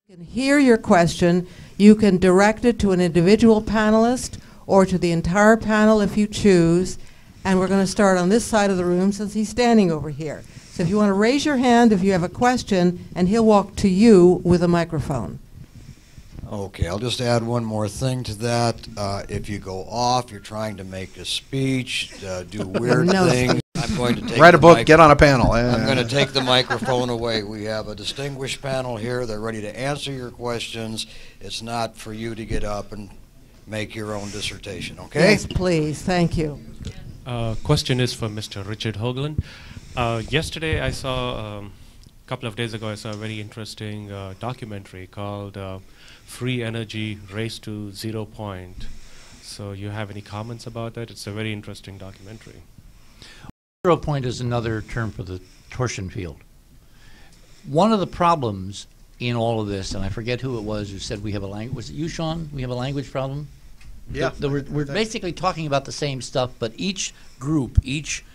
Can hear your question, you can direct it to an individual panelist or to the entire panel if you choose. And we're going to start on this side of the room since he's standing over here. So if you want to raise your hand if you have a question, and he'll walk to you with a microphone. Okay, I'll just add one more thing to that. If you go off, you're trying to make a speech, do weird things. I'm going to take write a book, get on a panel. I'm going to take the microphone away. We have a distinguished panel here. They're ready to answer your questions. It's not for you to get up and make your own dissertation, okay? Yes, please. Thank you. Question is for Mr. Richard Hoagland. Yesterday I saw, a couple of days ago, I saw a very interesting documentary called Free Energy Race to 0 Point. So you have any comments about that? It's a very interesting documentary. 0 point is another term for the torsion field. One of the problems in all of this, and I forget who it was who said we have a language, was it you, Sean? We have a language problem? Yeah. We're basically talking about the same stuff, but each group, each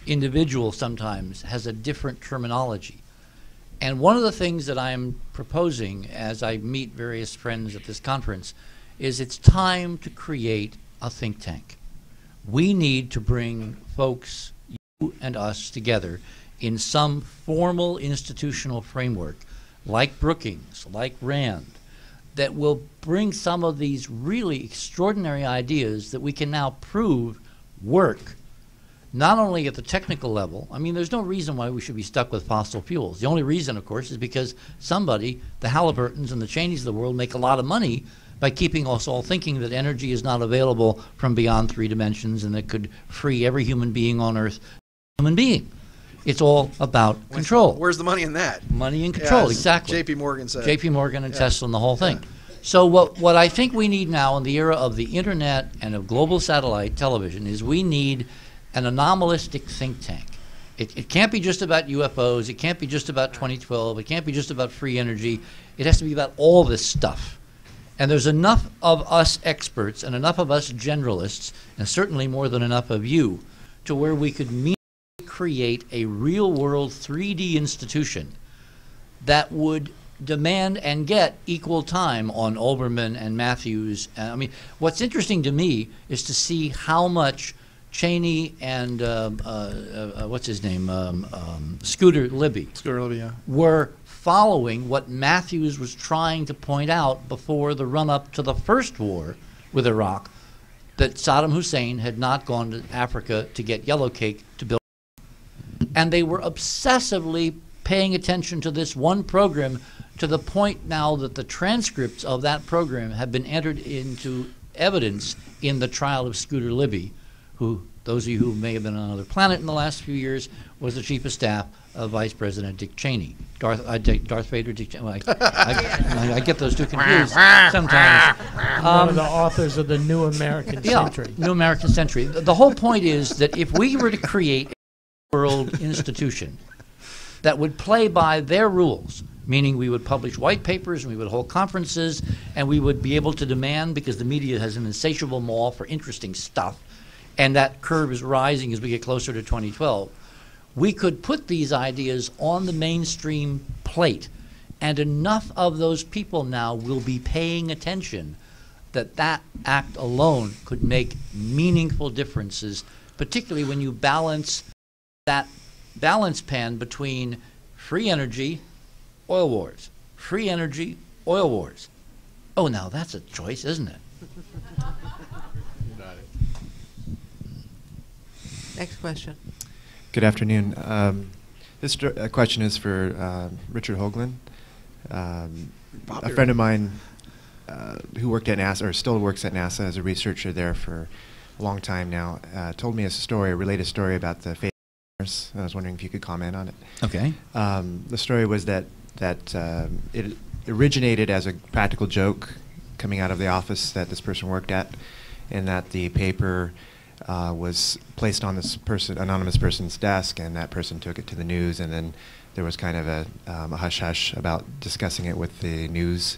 individual sometimes has a different terminology. And one of the things that I'm proposing as I meet various friends at this conference is it's time to create a think tank. We need to bring folks, you and us, together in some formal institutional framework like Brookings, like Rand, that will bring some of these really extraordinary ideas that we can now prove work, not only at the technical level. I mean, there's no reason why we should be stuck with fossil fuels. The only reason, of course, is because somebody, the Halliburtons and the Cheneys of the world, make a lot of money by keeping us all thinking that energy is not available from beyond 3 dimensions and that could free every human being on Earth, human being. It's all about control. Where's the money in that? Money and control, yeah, exactly. J.P. Morgan said. J.P. Morgan and Tesla and the whole thing. So what I think we need now in the era of the internet and of global satellite television is we need an anomalistic think tank. It can't be just about UFOs. It can't be just about 2012. It can't be just about free energy. It has to be about all this stuff. And there's enough of us experts and enough of us generalists, and certainly more than enough of you, to where we could create a real-world 3D institution that would demand and get equal time on Olbermann and Matthews. I mean, what's interesting to me is to see how much Cheney and what's his name, Scooter Libby, Yeah. were following what Matthews was trying to point out before the run-up to the first war with Iraq, that Saddam Hussein had not gone to Africa to get yellow cake to build. And they were obsessively paying attention to this one program to the point now that the transcripts of that program have been entered into evidence in the trial of Scooter Libby, who, those of you who may have been on another planet in the last few years, was the chief of staff of Vice President Dick Cheney. Darth Vader, Dick Cheney. Well, I get those two confused sometimes. One of the authors of the New American Century. New American Century. The whole point is that if we were to create a world institution that would play by their rules, meaning we would publish white papers and we would hold conferences and we would be able to demand, because the media has an insatiable maw for interesting stuff, and that curve is rising as we get closer to 2012, we could put these ideas on the mainstream plate, and enough of those people now will be paying attention that that act alone could make meaningful differences, particularly when you balance that balance pan between free energy, oil wars, free energy, oil wars. Oh, now that's a choice, isn't it? Next question. Good afternoon. This question is for Richard Hoagland. A friend of mine who worked at NASA, or still works at NASA as a researcher there for a long time now, told me a related story about the fate of Mars. I was wondering if you could comment on it. Okay. The story was that it originated as a practical joke coming out of the office that this person worked at, and that the paper was placed on this anonymous person's desk, and that person took it to the news, and then there was kind of a hush-hush about discussing it with the news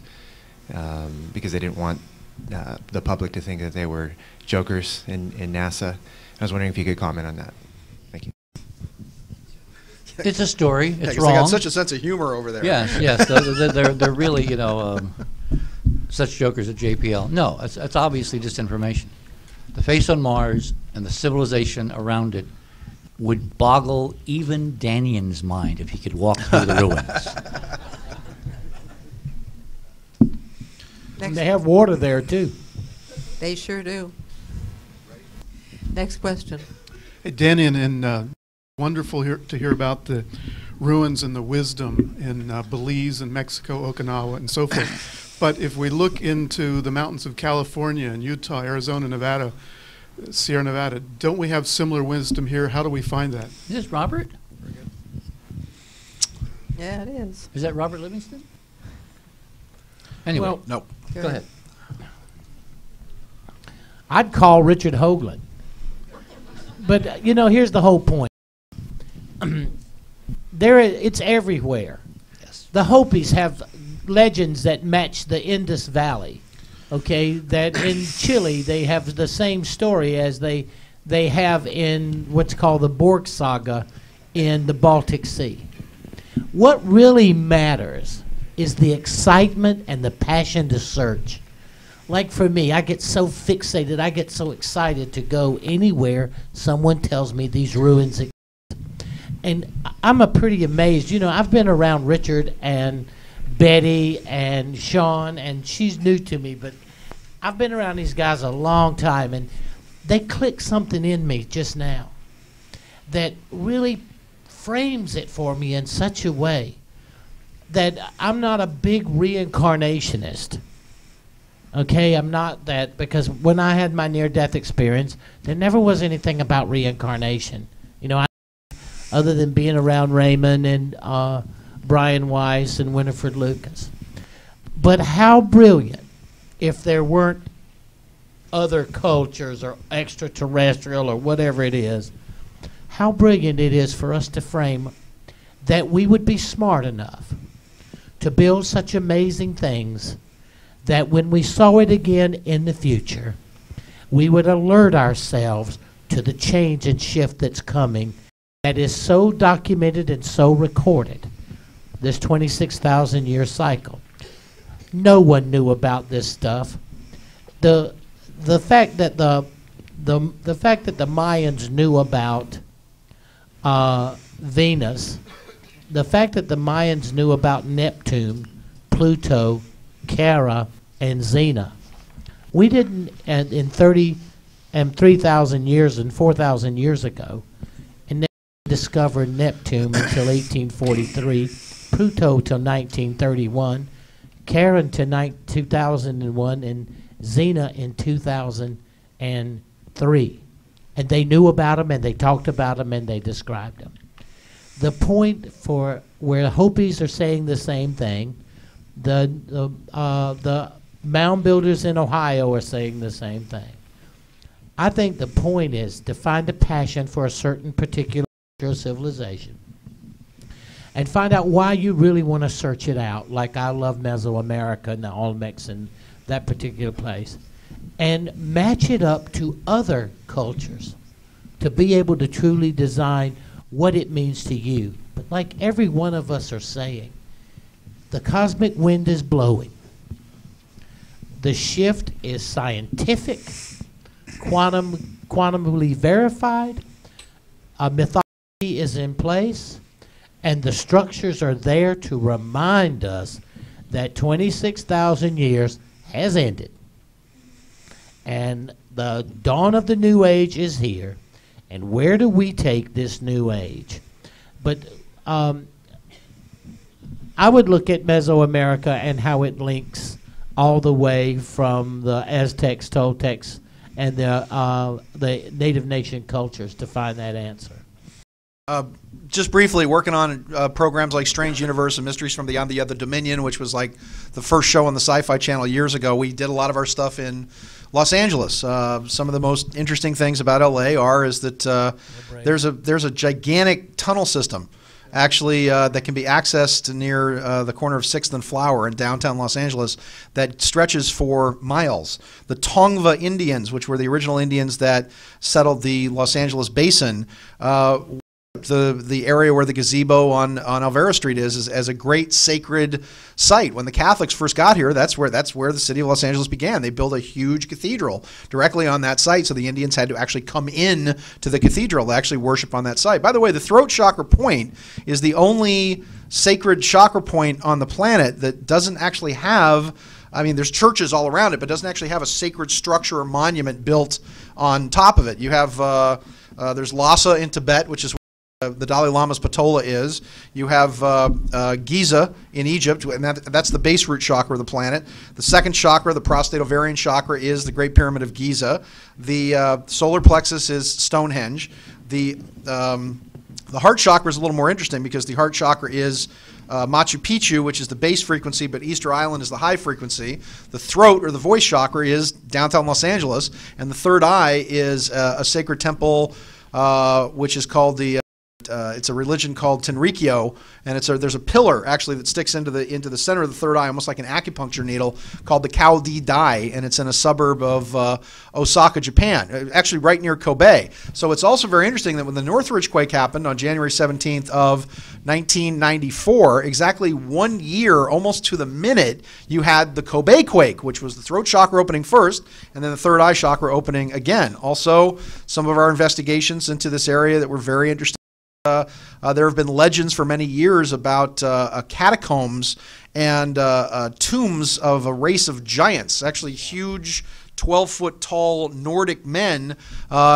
because they didn't want the public to think that they were jokers in NASA. I was wondering if you could comment on that. Thank you. It's a story. Yeah, It's 'cause wrong. they got such a sense of humor over there. Yes, yes. They're really, you know, such jokers at JPL. No, it's obviously disinformation. The face on Mars and the civilization around it would boggle even Danien's mind if he could walk through the ruins. And they have water there, too. They sure do. Next question. Hey, Daniel, and wonderful to hear about the ruins and the wisdom in Belize and Mexico, Okinawa, and so forth. But if we look into the mountains of California and Utah, Arizona, Nevada, Sierra Nevada, don't we have similar wisdom here? How do we find that? Is this Robert? Yeah, it is. Is that Robert Livingston? Anyway, Well, Nope. go ahead. I'd call Richard Hoagland. But, you know, here's the whole point. It's everywhere. Yes. The Hopis have legends that match the Indus Valley. Okay, that in Chile they have the same story as they have in what's called the Borg Saga in the Baltic Sea. What really matters is the excitement and the passion to search. Like for me, I get so fixated, I get so excited to go anywhere someone tells me these ruins exist. And I'm pretty amazed. You know, I've been around Richard and Betty and Sean, and she's new to me, but I've been around these guys a long time, and they click something in me just now that really frames it for me in such a way that I'm not a big reincarnationist. Okay, I'm not that, because when I had my near-death experience, there never was anything about reincarnation. You know, other than being around Raymond and Brian Weiss and Winifred Lucas. But how brilliant if there weren't other cultures or extraterrestrial or whatever it is, how brilliant it is for us to frame that we would be smart enough to build such amazing things that when we saw it again in the future, we would alert ourselves to the change and shift that's coming that is so documented and so recorded, this 26,000 year cycle. No one knew about this stuff. The fact that the fact that the Mayans knew about Venus, the fact that the Mayans knew about Neptune, Pluto, Charon, and Xena. We didn't, and in 3,000 years and 4,000 years ago, and then discovered Neptune until 1843, Pluto till 1931, Charon to 2001, and Xena in 2003. And they knew about them, and they talked about them, and they described them. The point for where Hopis are saying the same thing, the mound builders in Ohio are saying the same thing. I think the point is to find a passion for a certain particular civilization and find out why you really want to search it out, like I love Mesoamerica and the Olmecs and that particular place, and match it up to other cultures to be able to truly design what it means to you. But like every one of us are saying, the cosmic wind is blowing. The shift is scientific, quantumly verified, a mythology is in place, and the structures are there to remind us that 26,000 years has ended. And the dawn of the new age is here. And where do we take this new age? But I would look at Mesoamerica and how it links all the way from the Aztecs, Toltecs, and the native nation cultures to find that answer. Just briefly, working on programs like Strange Universe and Mysteries from Beyond the Other Dominion, which was like the first show on the Sci-Fi Channel years ago. We did a lot of our stuff in Los Angeles. Some of the most interesting things about LA is that there's a gigantic tunnel system actually that can be accessed near the corner of 6th and Flower in downtown Los Angeles that stretches for miles. The Tongva Indians, which were the original Indians that settled the Los Angeles basin, the area where the gazebo on Alvera Street is as a great sacred site. When the Catholics first got here, that's where the city of Los Angeles began. They built a huge cathedral directly on that site, so the Indians had to actually come in to the cathedral to actually worship on that site. By the way, the throat chakra point is the only sacred chakra point on the planet that doesn't actually have, I mean, there's churches all around it, but doesn't actually have a sacred structure or monument built on top of it. You have, there's Lhasa in Tibet, which is the Dalai Lama's Patola is. You have Giza in Egypt, and that's the base root chakra of the planet. The second chakra, the prostate ovarian chakra, is the Great Pyramid of Giza. The solar plexus is Stonehenge. The heart chakra is a little more interesting because the heart chakra is Machu Picchu, which is the base frequency, but Easter Island is the high frequency. The throat, or the voice chakra, is downtown Los Angeles. And the third eye is a sacred temple, which is called it's a religion called Tenrikyo, and there's a pillar actually that sticks into the center of the third eye, almost like an acupuncture needle, called the Kaodi Dai, and it's in a suburb of Osaka, Japan, actually right near Kobe. So it's also very interesting that when the Northridge quake happened on January 17th of 1994, exactly 1 year, almost to the minute, you had the Kobe quake, which was the throat chakra opening first, and then the third eye chakra opening again. Also, some of our investigations into this area that were very interesting. There have been legends for many years about catacombs and tombs of a race of giants, actually huge 12-foot tall Nordic men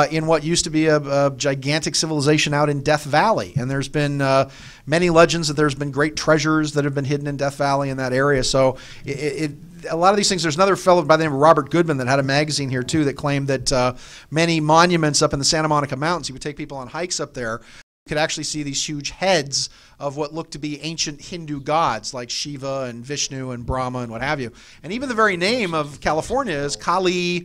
in what used to be a gigantic civilization out in Death Valley. And there's been many legends that there's been great treasures that have been hidden in Death Valley in that area. So a lot of these things, there's another fellow by the name of Robert Goodman that had a magazine here too that claimed that many monuments up in the Santa Monica Mountains, he would take people on hikes up there, could actually see these huge heads of what looked to be ancient Hindu gods like Shiva and Vishnu and Brahma and what have you. And even the very name of California is California,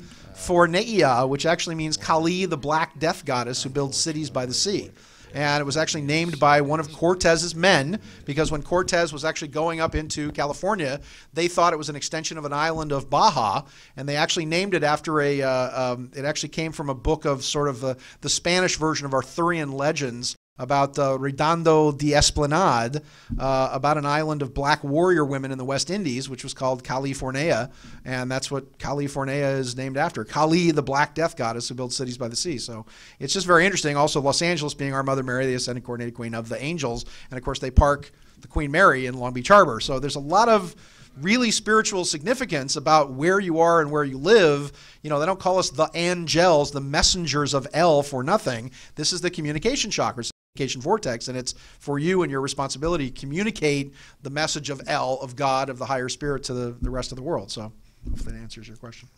which actually means Kali, the black death goddess who builds cities by the sea. And it was actually named by one of Cortez's men, because when Cortez was actually going up into California, they thought it was an extension of an island of Baja, and they actually named it after it actually came from a book of sort of the Spanish version of Arthurian legends about Redondo de Esplanade, about an island of black warrior women in the West Indies, which was called California, and that's what California is named after. Kali, the black death goddess who built cities by the sea. So it's just very interesting. Also, Los Angeles being our Mother Mary, the Ascended Coordinated Queen of the Angels, and of course they park the Queen Mary in Long Beach Harbor. So there's a lot of really spiritual significance about where you are and where you live. You know, they don't call us the angels, the messengers of El, for nothing. This is the communication chakra, communication vortex, and it's for you and your responsibility to communicate the message of El, of God, of the higher spirit to the rest of the world. So hopefully that answers your question.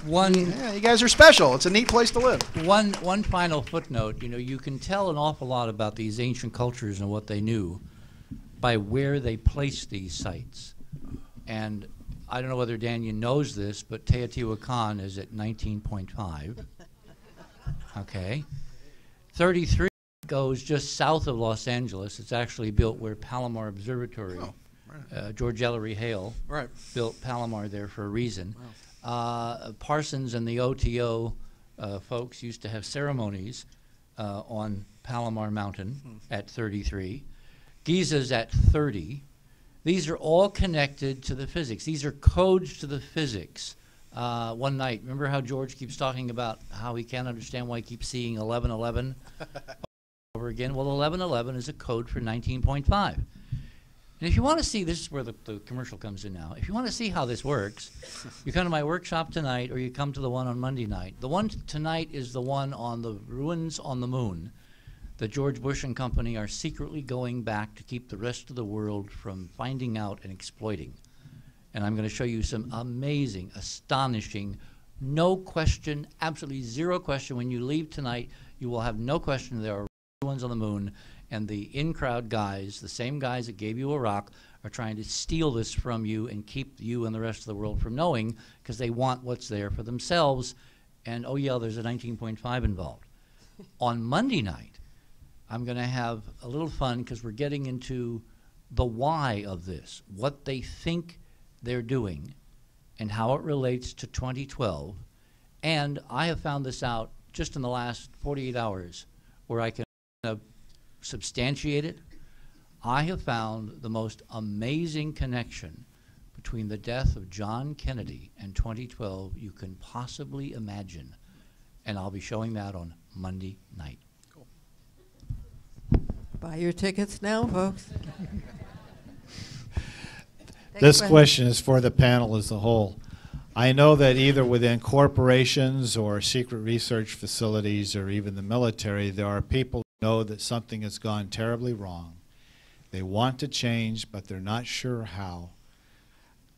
Yeah, you guys are special. It's a neat place to live. One final footnote. You know, you can tell an awful lot about these ancient cultures and what they knew by where they placed these sites. And I don't know whether Daniel knows this, but Teotihuacan is at 19.5. Okay. 33 goes just south of Los Angeles. It's actually built where Palomar Observatory, George Ellery Hale built Palomar there for a reason. Wow. Parsons and the OTO folks used to have ceremonies on Palomar Mountain at 33. Giza's at 30. These are all connected to the physics. These are codes to the physics. One night, remember how George keeps talking about how he can't understand why he keeps seeing 1111 over again? Well, 1111 is a code for 19.5. And if you want to see, this is where the commercial comes in now. If you want to see how this works, you come to my workshop tonight or you come to the one on Monday night. The one tonight is the one on the ruins on the moon that George Bush and company are secretly going back to keep the rest of the world from finding out and exploiting. And I'm going to show you some amazing, astonishing, no question, absolutely zero question. When you leave tonight, you will have no question there are ones on the moon, and the in-crowd guys, the same guys that gave you Iraq, are trying to steal this from you and keep you and the rest of the world from knowing, because they want what's there for themselves. And oh yeah, there's a 19.5 involved. On Monday night, I'm going to have a little fun because we're getting into the why of this, what they think they're doing, and how it relates to 2012. And I have found this out just in the last 48 hours, where I can substantiate it. I have found the most amazing connection between the death of John Kennedy and 2012 you can possibly imagine. And I'll be showing that on Monday night. Cool. Buy your tickets now, folks. This question is for the panel as a whole. I know that either within corporations or secret research facilities or even the military, there are people who know that something has gone terribly wrong. They want to change, but they're not sure how.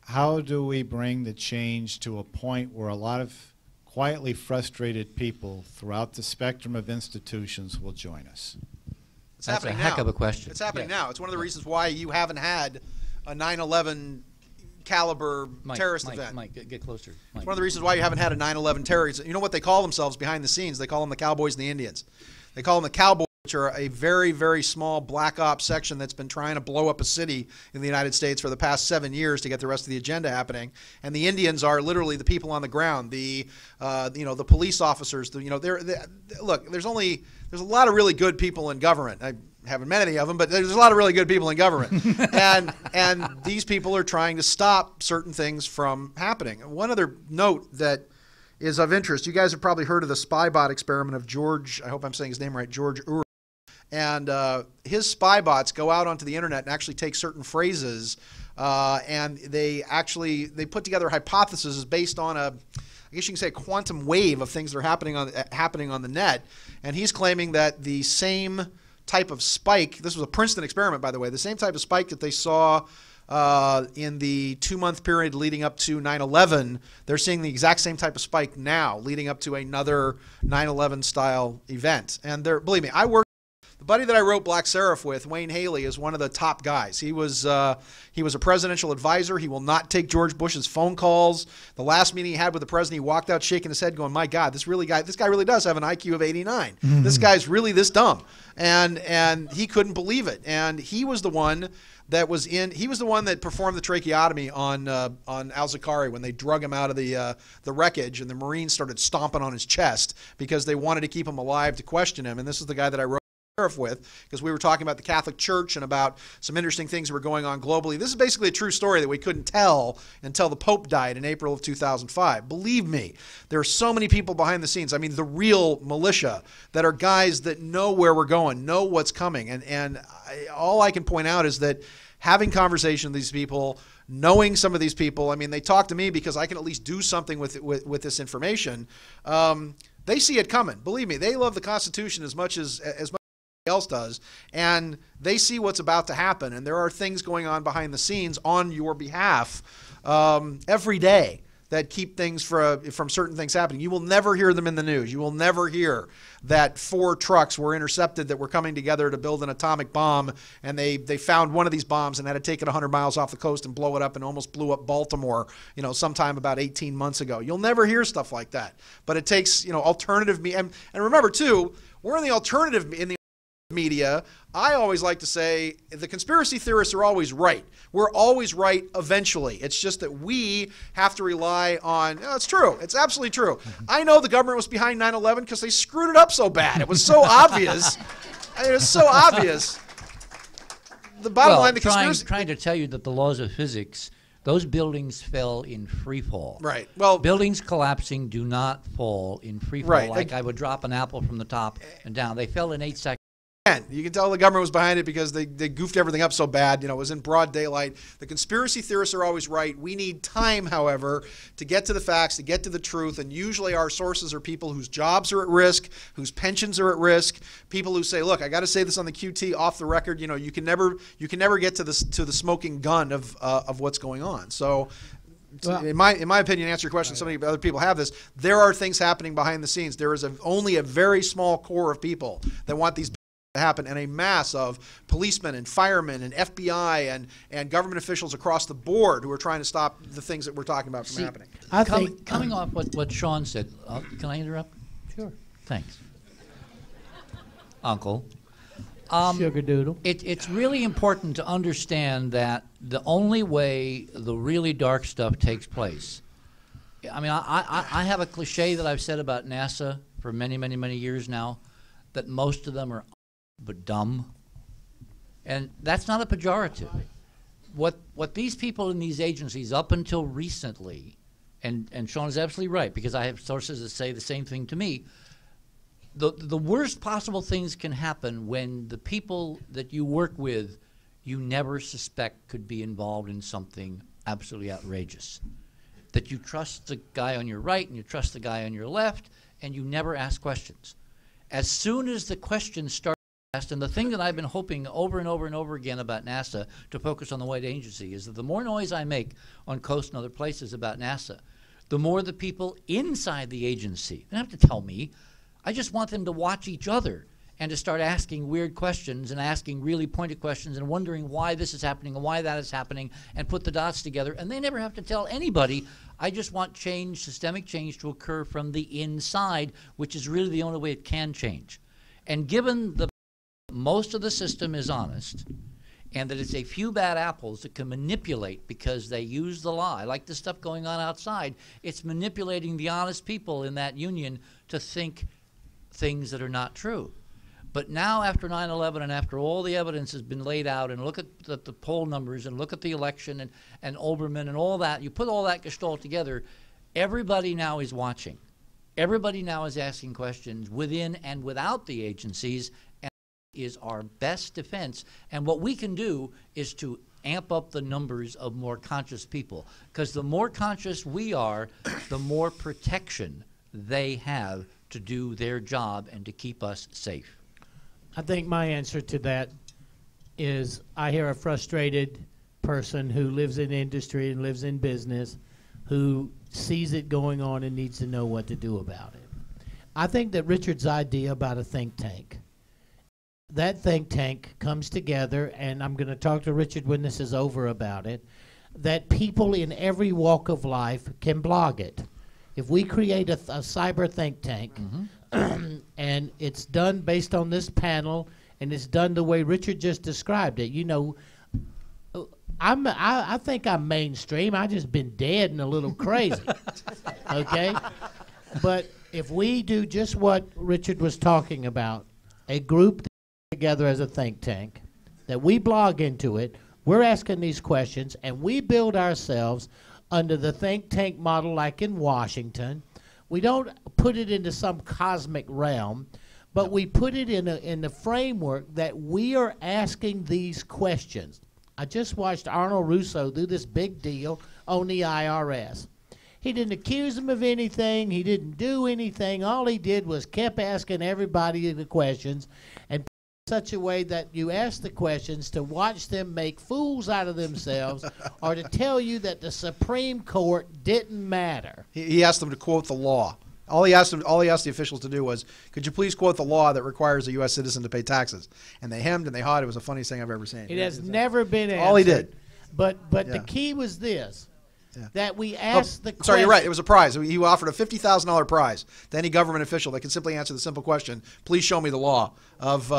How do we bring the change to a point where a lot of quietly frustrated people throughout the spectrum of institutions will join us? It's That's a happening heck now. of a question. It's happening Yeah. now. It's one of the reasons why you haven't had a 9/11 caliber terrorist event. Mike, get closer. Mike. It's one of the reasons why you haven't had a 9/11 terrorist. You know what they call themselves behind the scenes? They call them the Cowboys and the Indians. They call them the Cowboys, which are a very, very small black ops section that's been trying to blow up a city in the United States for the past 7 years to get the rest of the agenda happening. And the Indians are literally the people on the ground, the the police officers. Look, there's a lot of really good people in government. I haven't met any of them, but there's a lot of really good people in government. and these people are trying to stop certain things from happening. One other note that is of interest, you guys have probably heard of the spy bot experiment of George, I hope I'm saying his name right, George Ur. And his spy bots go out onto the internet and actually take certain phrases, and they put together hypotheses based on I guess you can say a quantum wave of things that are happening on the net. And he's claiming that the same type of spike, this was a Princeton experiment, by the way, the same type of spike that they saw in the 2-month period leading up to 9/11, they're seeing the exact same type of spike now leading up to another 9/11 style event. And believe me, the buddy that I wrote Black Seraph with, Wayne Haley, is one of the top guys. He was a presidential advisor. He will not take George Bush's phone calls. The last meeting he had with the president, he walked out shaking his head going, my God, this guy really does have an IQ of 89. Mm-hmm. This guy's really this dumb. And he couldn't believe it. And he was the one that performed the tracheotomy on Al-Zakari when they drug him out of the wreckage, and the Marines started stomping on his chest because they wanted to keep him alive to question him. And this is the guy that I wrote with, because we were talking about the Catholic Church and about some interesting things that were going on globally. This is basically a true story that we couldn't tell until the Pope died in April of 2005. Believe me, there are so many people behind the scenes. I mean, the real militia that are guys that know where we're going, know what's coming. And all I can point out is that having conversation with these people, knowing some of these people, I mean, they talk to me because I can at least do something with this information. They see it coming. Believe me, they love the Constitution as much as else does, and they see what's about to happen, and there are things going on behind the scenes on your behalf every day that keep things from certain things happening. You will never hear them in the news. You will never hear that 4 trucks were intercepted that were coming together to build an atomic bomb, and they found one of these bombs and had to take it 100 miles off the coast and blow it up, and almost blew up Baltimore, sometime about 18 months ago. You'll never hear stuff like that. But it takes, alternative and remember too, we're in the alternative media. I always like to say the conspiracy theorists are always right. We're always right eventually. It's just that we have to rely on, it's true. It's absolutely true. I know the government was behind 9/11 because they screwed it up so bad. It was so obvious. It was so obvious. The bottom line, the conspiracy... Trying to tell you that the laws of physics, those buildings fell in free fall. Right. Well, buildings collapsing do not fall in free fall. Right. Like I would drop an apple from the top and down. They fell in 8 seconds. You can tell the government was behind it because they goofed everything up so bad. It was in broad daylight. The conspiracy theorists are always right. We need time, however, to get to the facts, to get to the truth. And usually our sources are people whose jobs are at risk, whose pensions are at risk, people who say, look, I got to say this on the QT off the record. You can never get to the smoking gun of what's going on. So well, in my opinion, to answer your question, so many other people have this, there are things happening behind the scenes. There is only a very small core of people that want these happen, and a mass of policemen and firemen and FBI and government officials across the board who are trying to stop the things that we're talking about from happening. I think coming off what Sean said, can I interrupt? Sure. Thanks, Uncle. Sugar doodle. It's really important to understand that the only way the really dark stuff takes place. I mean, I have a cliche that I've said about NASA for many, many, many years now, that most of them are but dumb. And that's not a pejorative. What these people in these agencies up until recently, and Sean is absolutely right, because I have sources that say the same thing to me, the worst possible things can happen when the people that you work with you never suspect could be involved in something absolutely outrageous. That you trust the guy on your right and you trust the guy on your left, and you never ask questions. As soon as the questions start asked, and the thing that I've been hoping over and over and over again about NASA to focus on the white agency is that the more noise I make on Coast and other places about NASA, the more the people inside the agency, they don't have to tell me, I just want them to watch each other and to start asking weird questions and asking really pointed questions and wondering why this is happening and why that is happening and put the dots together. And they never have to tell anybody. I just want change, systemic change, to occur from the inside, which is really the only way it can change. And given the most of the system is honest, and that it's a few bad apples that can manipulate because they use the lie, like the stuff going on outside, it's manipulating the honest people in that union to think things that are not true. But now, after 9/11 and after all the evidence has been laid out, and look at the poll numbers and look at the election and Olbermann and all that, you put all that gestalt together, everybody now is watching. Everybody now is asking questions within and without the agencies, and that is our best defense. And what we can do is to amp up the numbers of more conscious people, because the more conscious we are, the more protection they have to do their job and to keep us safe. I think my answer to that is I hear a frustrated person who lives in industry and lives in business who sees it going on and needs to know what to do about it. I think that Richard's idea about a think tank, that think tank comes together, and I'm going to talk to Richard when this is over about it, that people in every walk of life can blog it. If we create a cyber think tank, and it's done based on this panel, and it's done the way Richard just described it. You know, I think I'm mainstream. I just been dead and a little crazy, okay? But if we do just what Richard was talking about, a group together as a think tank, that we blog into it, we're asking these questions, and we build ourselves under the think tank model like in Washington. We don't put it into some cosmic realm, but we put it in the framework that we are asking these questions. I just watched Arnold Russo do this big deal on the IRS. He didn't accuse them of anything. He didn't do anything. All he did was kept asking everybody the questions, and such a way that you ask the questions to watch them make fools out of themselves or to tell you that the Supreme Court didn't matter. He asked them to quote the law. All he asked the officials to do was, could you please quote the law that requires a U.S. citizen to pay taxes? And they hemmed and they hawed. It was the funniest thing I've ever seen. It has never been answered. All he did. But the key was this, that we asked the question. Sorry, you're right. It was a prize. He offered a $50,000 prize to any government official that can simply answer the simple question, please show me the law of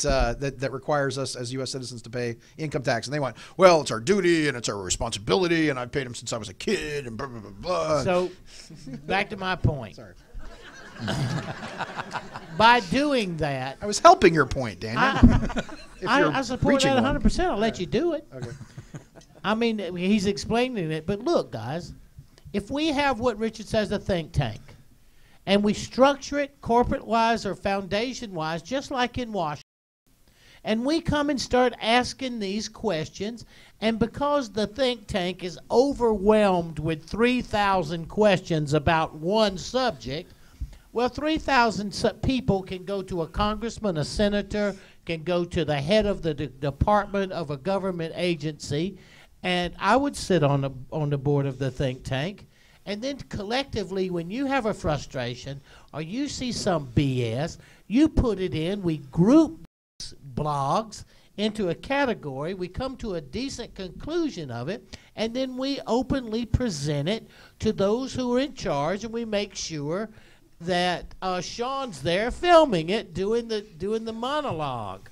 that requires us as U.S. citizens to pay income tax. And they went, well, it's our duty and it's our responsibility, and I've paid them since I was a kid, and blah, blah, blah, blah. So, back to my point. Sorry. By doing that, I was helping your point, Daniel. I support that 100%. I'll let you do it. Okay. I mean, he's explaining it. But look, guys, if we have what Richard says, a think tank, and we structure it corporate-wise or foundation-wise, just like in Washington, and we come and start asking these questions, and because the think tank is overwhelmed with 3,000 questions about one subject, well, 3,000 people can go to a congressman, a senator, can go to the head of the department of a government agency, and I would sit on the board of the think tank, and then collectively, when you have a frustration or you see some BS, you put it in, we group blogs into a category, we come to a decent conclusion of it, and then we openly present it to those who are in charge, and we make sure that Sean's there filming it, doing the monologue.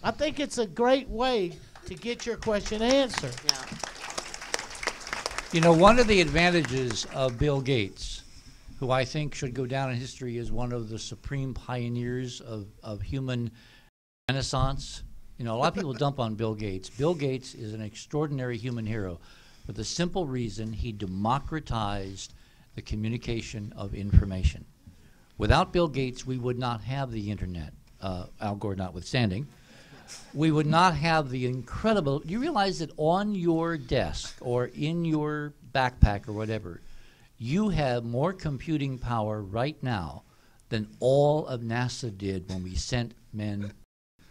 I think it's a great way to get your question answered. Yeah. You know, one of the advantages of Bill Gates, who I think should go down in history as one of the supreme pioneers of human renaissance. You know, a lot of people dump on Bill Gates. Bill Gates is an extraordinary human hero for the simple reason he democratized the communication of information. Without Bill Gates, we would not have the internet, Al Gore notwithstanding. We would not have the incredible, do you realize that on your desk or in your backpack or whatever, you have more computing power right now than all of NASA did when we sent men to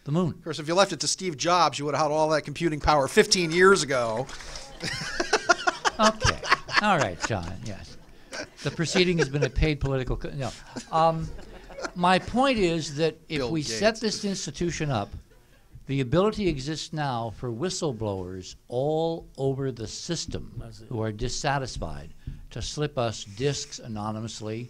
the moon. Of course, if you left it to Steve Jobs, you would have had all that computing power 15 years ago. Okay. All right, John, yes. The proceeding has been a paid political, no. My point is that if Bill we Gates. set this institution up, the ability exists now for whistleblowers all over the system who are dissatisfied to slip us disks anonymously,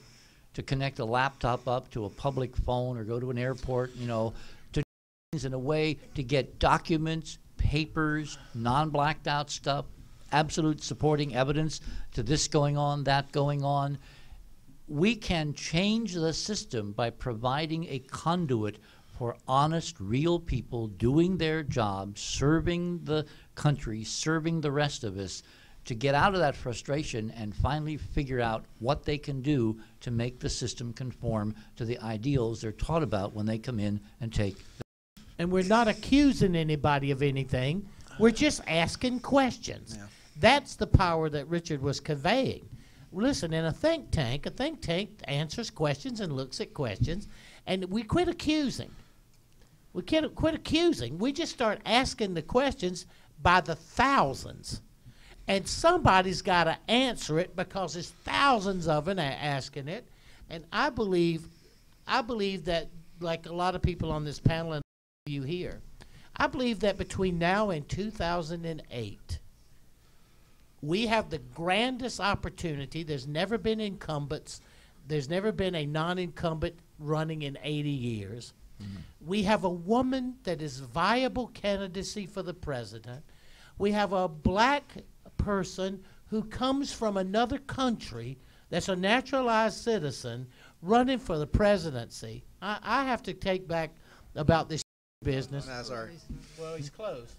to connect a laptop up to a public phone or go to an airport, you know, to do things in a way to get documents, papers, non-blacked out stuff, absolute supporting evidence to this going on, that going on. We can change the system by providing a conduit for honest, real people doing their jobs, serving the country, serving the rest of us, to get out of that frustration and finally figure out what they can do to make the system conform to the ideals they're taught about when they come in and take. And we're not accusing anybody of anything. We're just asking questions. Yeah. That's the power that Richard was conveying. Listen, in a think tank answers questions and looks at questions, and we quit accusing. We can't quit accusing. We just start asking the questions by the thousands. And somebody's got to answer it because there's thousands of them asking it. And I believe that, like a lot of people on this panel and you here, I believe that between now and 2008, we have the grandest opportunity. There's never been incumbents. There's never been a non-incumbent running in 80 years. We have a woman that is viable candidacy for the president. We have a black person who comes from another country that's a naturalized citizen running for the presidency. I have to take back about this business. Nazar. Well, he's close.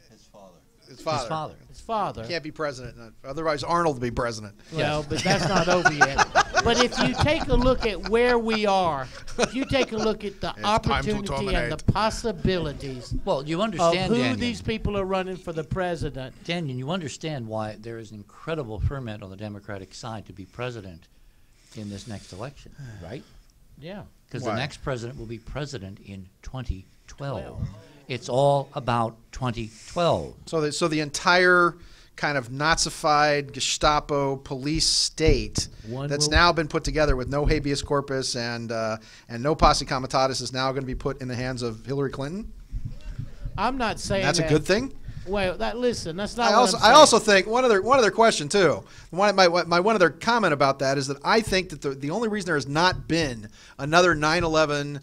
His father. His father. His father. Can't be president. Otherwise, Arnold would be president. Well, but that's not over yet. But if you take a look at where we are, if you take a look at the opportunity and the possibilities Well, you of understand, who Daniel, these people are running for the president, Daniel, you understand why there is incredible ferment on the Democratic side to be president in this next election, right? yeah. Because Why? the next president will be president in 2012. It's all about 2012. So the entire kind of Nazified Gestapo police state that's now been put together with no habeas corpus and no posse comitatus is now going to be put in the hands of Hillary Clinton. I'm not saying That's a good thing. Well, listen, that's not I what also I'm I also think one other question too. My one other comment about that is that I think that the only reason there has not been another 9/11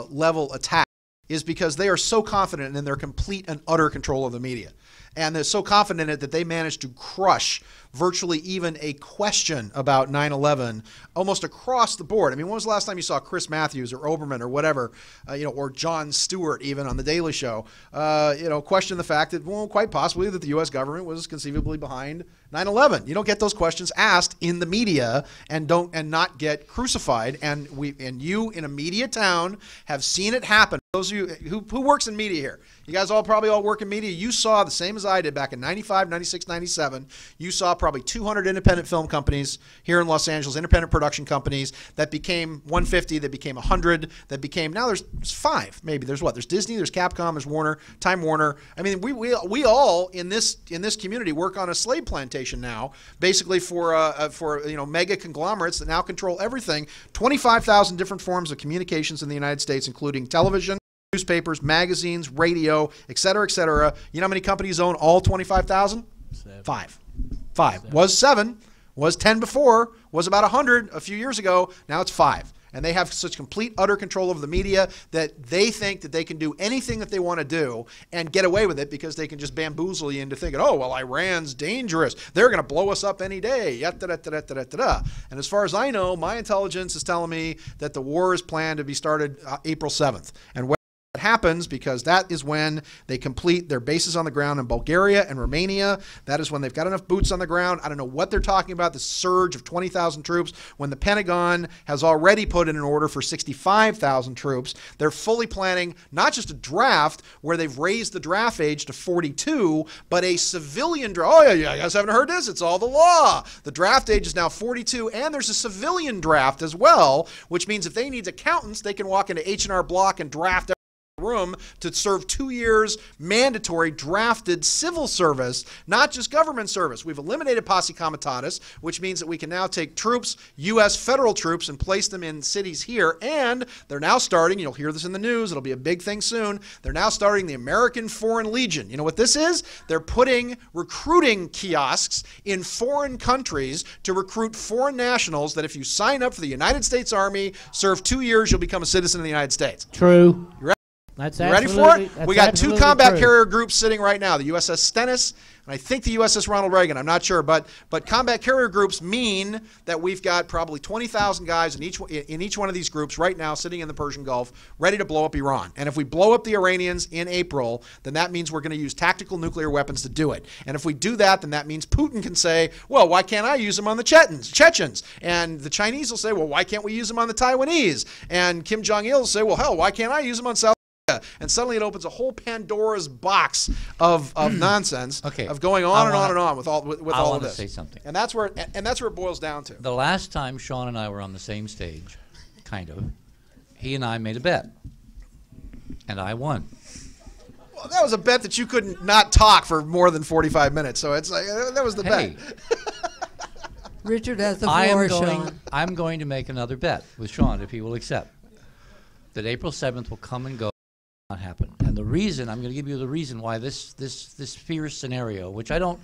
level attack is because they are so confident in their complete and utter control of the media. And they're so confident in it that they managed to crush virtually even a question about 9/11 almost across the board. I mean, when was the last time you saw Chris Matthews or Oberman or whatever, or Jon Stewart even on the Daily Show, question the fact that, well, quite possibly that the U.S. government was conceivably behind 9/11. You don't get those questions asked in the media and not get crucified. And you in a media town have seen it happen. Those of you who works in media here, you guys probably all work in media. You saw the same as I did back in 95, 96, 97. You saw probably 200 independent film companies here in Los Angeles, independent production companies that became 150, that became 100, that became, now there's 5 maybe. There's Disney, there's Capcom, there's Warner, Time Warner. I mean, we all in this community work on a slave plantation now, basically for mega conglomerates that now control everything. 25,000 different forms of communications in the United States, including television, newspapers, magazines, radio, et cetera, et cetera. You know how many companies own all 25,000? 5. Was 7, was 10 before, was about 100 a few years ago. Now it's 5. And they have such complete, utter control over the media that they think that they can do anything that they want to do and get away with it because they can just bamboozle you into thinking, oh, well, Iran's dangerous. They're going to blow us up any day. And as far as I know, my intelligence is telling me that the war is planned to be started April 7th. And That happens because that is when they complete their bases on the ground in Bulgaria and Romania. That is when they've got enough boots on the ground. I don't know what they're talking about, this surge of 20,000 troops, when the Pentagon has already put in an order for 65,000 troops. They're fully planning not just a draft where they've raised the draft age to 42, but a civilian draft. Oh, yeah, you guys haven't heard this? It's all the law. The draft age is now 42, and there's a civilian draft as well, which means if they need accountants, they can walk into H&R Block and draft room to serve 2 years mandatory drafted civil service, not just government service. We've eliminated posse comitatus, which means that we can now take troops, U.S. federal troops, and place them in cities here. And they're now starting, you'll hear this in the news, it'll be a big thing soon, they're now starting the American Foreign Legion. You know what this is? They're putting recruiting kiosks in foreign countries to recruit foreign nationals that if you sign up for the United States Army, serve 2 years, you'll become a citizen of the United States. True. You ready? That's You ready for it? We got 2 combat carrier groups sitting right now, the USS Stennis and I think the USS Ronald Reagan. I'm not sure, but combat carrier groups mean that we've got probably 20,000 guys in each one of these groups right now sitting in the Persian Gulf ready to blow up Iran. And if we blow up the Iranians in April, then that means we're going to use tactical nuclear weapons to do it. And if we do that, then that means Putin can say, well, why can't I use them on the Chechens? And the Chinese will say, well, why can't we use them on the Taiwanese? And Kim Jong-il will say, well, hell, why can't I use them on South Korea? And suddenly it opens a whole Pandora's box of nonsense, of going on and on and on with all of this. I want to say something. And that's where it boils down to. The last time Sean and I were on the same stage, kind of, he and I made a bet, and I won. Well, that was a bet that you couldn't not talk for more than 45 minutes. So it's like that was the bet. Richard has the floor, Sean. I'm going to make another bet with Sean, if he will accept, that April 7th will come and go. Not happen. And the reason, I'm going to give you the reason why this fear scenario, which I don't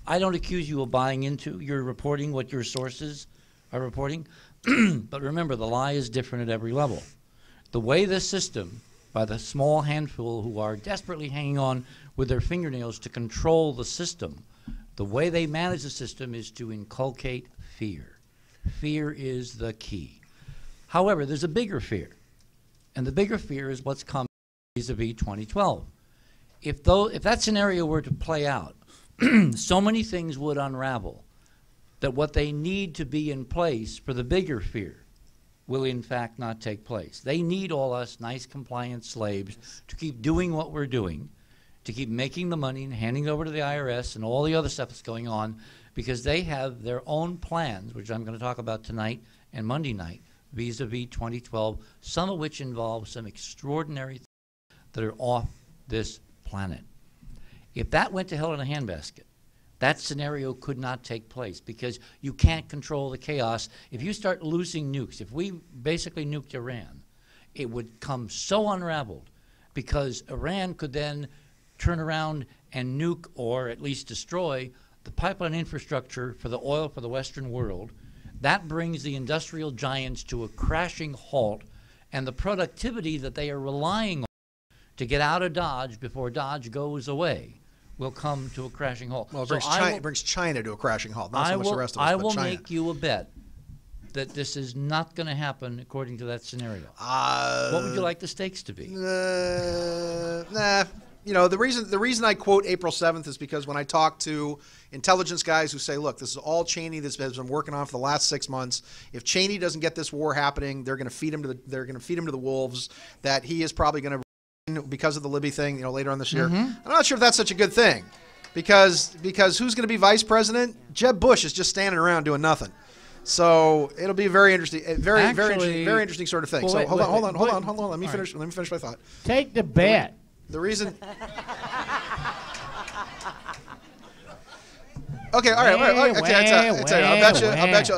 accuse you of buying into. You're reporting what your sources are reporting. But remember, the lie is different at every level. The way this system, by the small handful who are desperately hanging on with their fingernails to control the system, the way they manage the system is to inculcate fear. Fear is the key. However, there's a bigger fear. And the bigger fear is what's coming vis-a-vis 2012. If that scenario were to play out, so many things would unravel that what they need to be in place for the bigger fear will in fact not take place. They need all us nice compliant slaves to keep doing what we're doing, to keep making the money and handing it over to the IRS and all the other stuff that's going on, because they have their own plans, which I'm going to talk about tonight and Monday night, vis-a-vis 2012, some of which involve some extraordinary things that are off this planet. If that went to hell in a handbasket, that scenario could not take place because you can't control the chaos. If you start losing nukes, if we basically nuked Iran, it would come so unraveled because Iran could then turn around and nuke or at least destroy the pipeline infrastructure for the oil for the Western world. That brings the industrial giants to a crashing halt, and the productivity that they are relying on to get out of Dodge before Dodge goes away will come to a crashing halt. Well, it brings China to a crashing halt, not so much the rest of us, I but will China. make you a bet that this is not going to happen according to that scenario. What would you like the stakes to be? Nah. You know, the reason I quote April 7th is because when I talk to intelligence guys who say, look, this is all Cheney that's been working on for the last 6 months. If Cheney doesn't get this war happening, they're going to feed him to the wolves. That he is probably going to, because of the Libby thing, you know, later on this year. I'm not sure if that's such a good thing, because who's going to be vice president? Jeb Bush is just standing around doing nothing. So it'll be very interesting, very interesting sort of thing. Well, so wait, hold on. Let me All finish my thought. Take the bet. The reason. Okay, all right. Okay, I'll bet you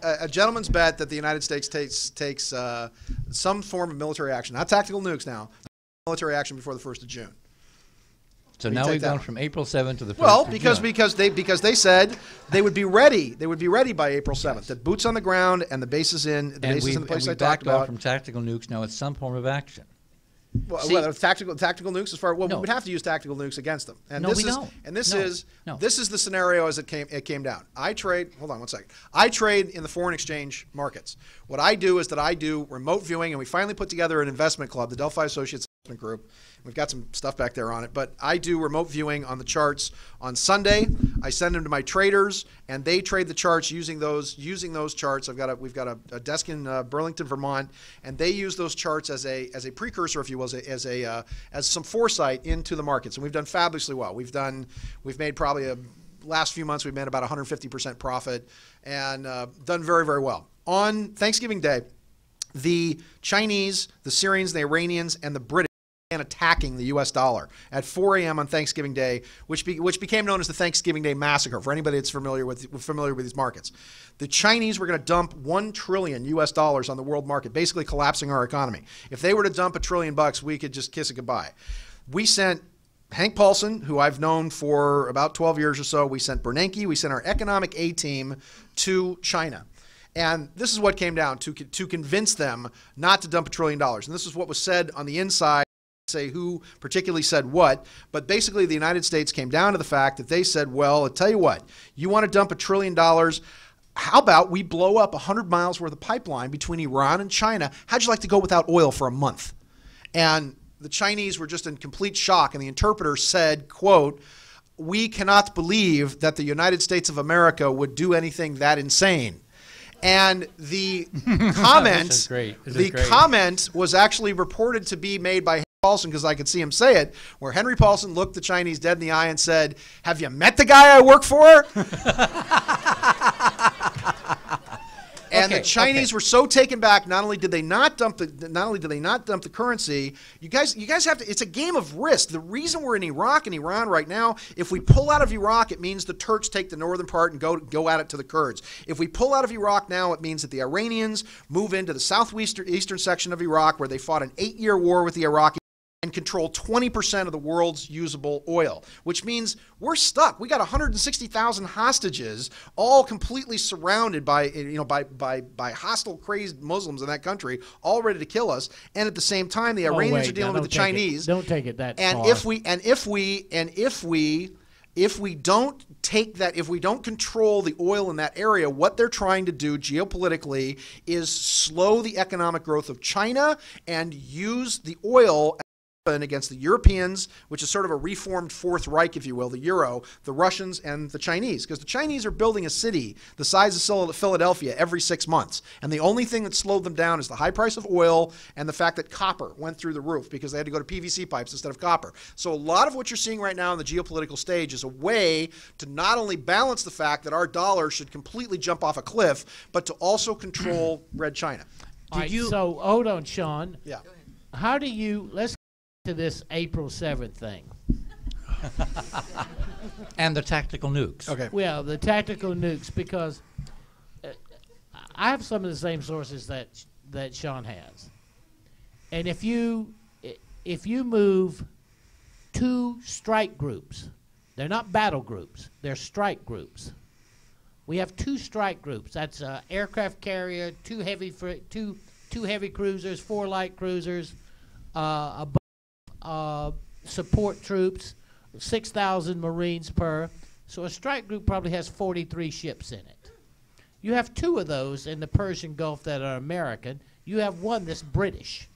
a gentleman's bet that the United States takes some form of military action, not tactical nukes now, military action before the 1st of June. So now we've gone from April 7th to the 1st Well, of because they said they would be ready. They would be ready by April 7th. Yes. That boots on the ground and the bases in the place I talked about. From tactical nukes now it's some form of action. Well, whether tactical nukes as far we would have to use tactical nukes against them. And this is the scenario as it came down. Hold on one second. I trade in the foreign exchange markets. What I do is that I do remote viewing, and we finally put together an investment club, the Delphi Associates group. We've got some stuff back there on it, but I do remote viewing on the charts on Sunday. I send them to my traders, and they trade the charts using those charts. We've got a desk in Burlington, Vermont, and they use those charts as a precursor, if you will, as some foresight into the markets. And we've done fabulously well. We've made probably last few months we've made about 150% profit, and done very, very well. On Thanksgiving Day, the Chinese, the Syrians, the Iranians, and the British attacking the U.S. dollar at 4 a.m. on Thanksgiving Day, which became known as the Thanksgiving Day Massacre for anybody that's familiar with these markets. The Chinese were going to dump $1 trillion U.S. dollars on the world market, basically collapsing our economy. If they were to dump $1 trillion, we could just kiss it goodbye. We sent Hank Paulson, who I've known for about 12 years or so. We sent Bernanke. We sent our economic A-team to China. And this is what came down to convince them not to dump $1 trillion. And this is what was said on the inside. Say who particularly said what, but basically the United States came down to the fact that they said, well, I'll tell you what, you want to dump $1 trillion, how about we blow up 100 miles worth of pipeline between Iran and China? How'd you like to go without oil for a month? And the Chinese were just in complete shock, and the interpreter said, quote, we cannot believe that the United States of America would do anything that insane. And the comment, comment was actually reported to be made by Paulson, because I could see him say it, where Henry Paulson looked the Chinese dead in the eye and said, have you met the guy I work for? And the Chinese were so taken back. Not only did they not dump the currency, you guys have to. It's a game of risk. The reason we're in Iraq and Iran right now, if we pull out of Iraq, it means the Turks take the northern part and go at it to the Kurds. If we pull out of Iraq now, it means that the Iranians move into the southeastern section of Iraq, where they fought an 8-year war with the Iraqis and control 20% of the world's usable oil, which means we're stuck. We got 160,000 hostages, all completely surrounded by hostile, crazed Muslims in that country, all ready to kill us. And at the same time, the Iranians are dealing with the Chinese. Don't take it that far. If we don't take that, if we don't control the oil in that area, what they're trying to do geopolitically is slow the economic growth of China and use the oil against the Europeans, which is sort of a reformed Fourth Reich, if you will, the Euro, the Russians, and the Chinese. Because the Chinese are building a city the size of Philadelphia every 6 months. And the only thing that slowed them down is the high price of oil and the fact that copper went through the roof because they had to go to PVC pipes instead of copper. So a lot of what you're seeing right now in the geopolitical stage is a way to not only balance the fact that our dollar should completely jump off a cliff, but to also control Red China. So hold on, Sean. Yeah. How do you, let's to this April 7th thing. And the tactical nukes. Okay. Well, the tactical nukes, because I have some of the same sources that Sean has. And if you move 2 strike groups, they're not battle groups, they're strike groups. We have 2 strike groups. That's an aircraft carrier, 2 heavy cruisers, 4 light cruisers, support troops, 6,000 Marines per. So a strike group probably has 43 ships in it. You have 2 of those in the Persian Gulf that are American. You have 1 that's British.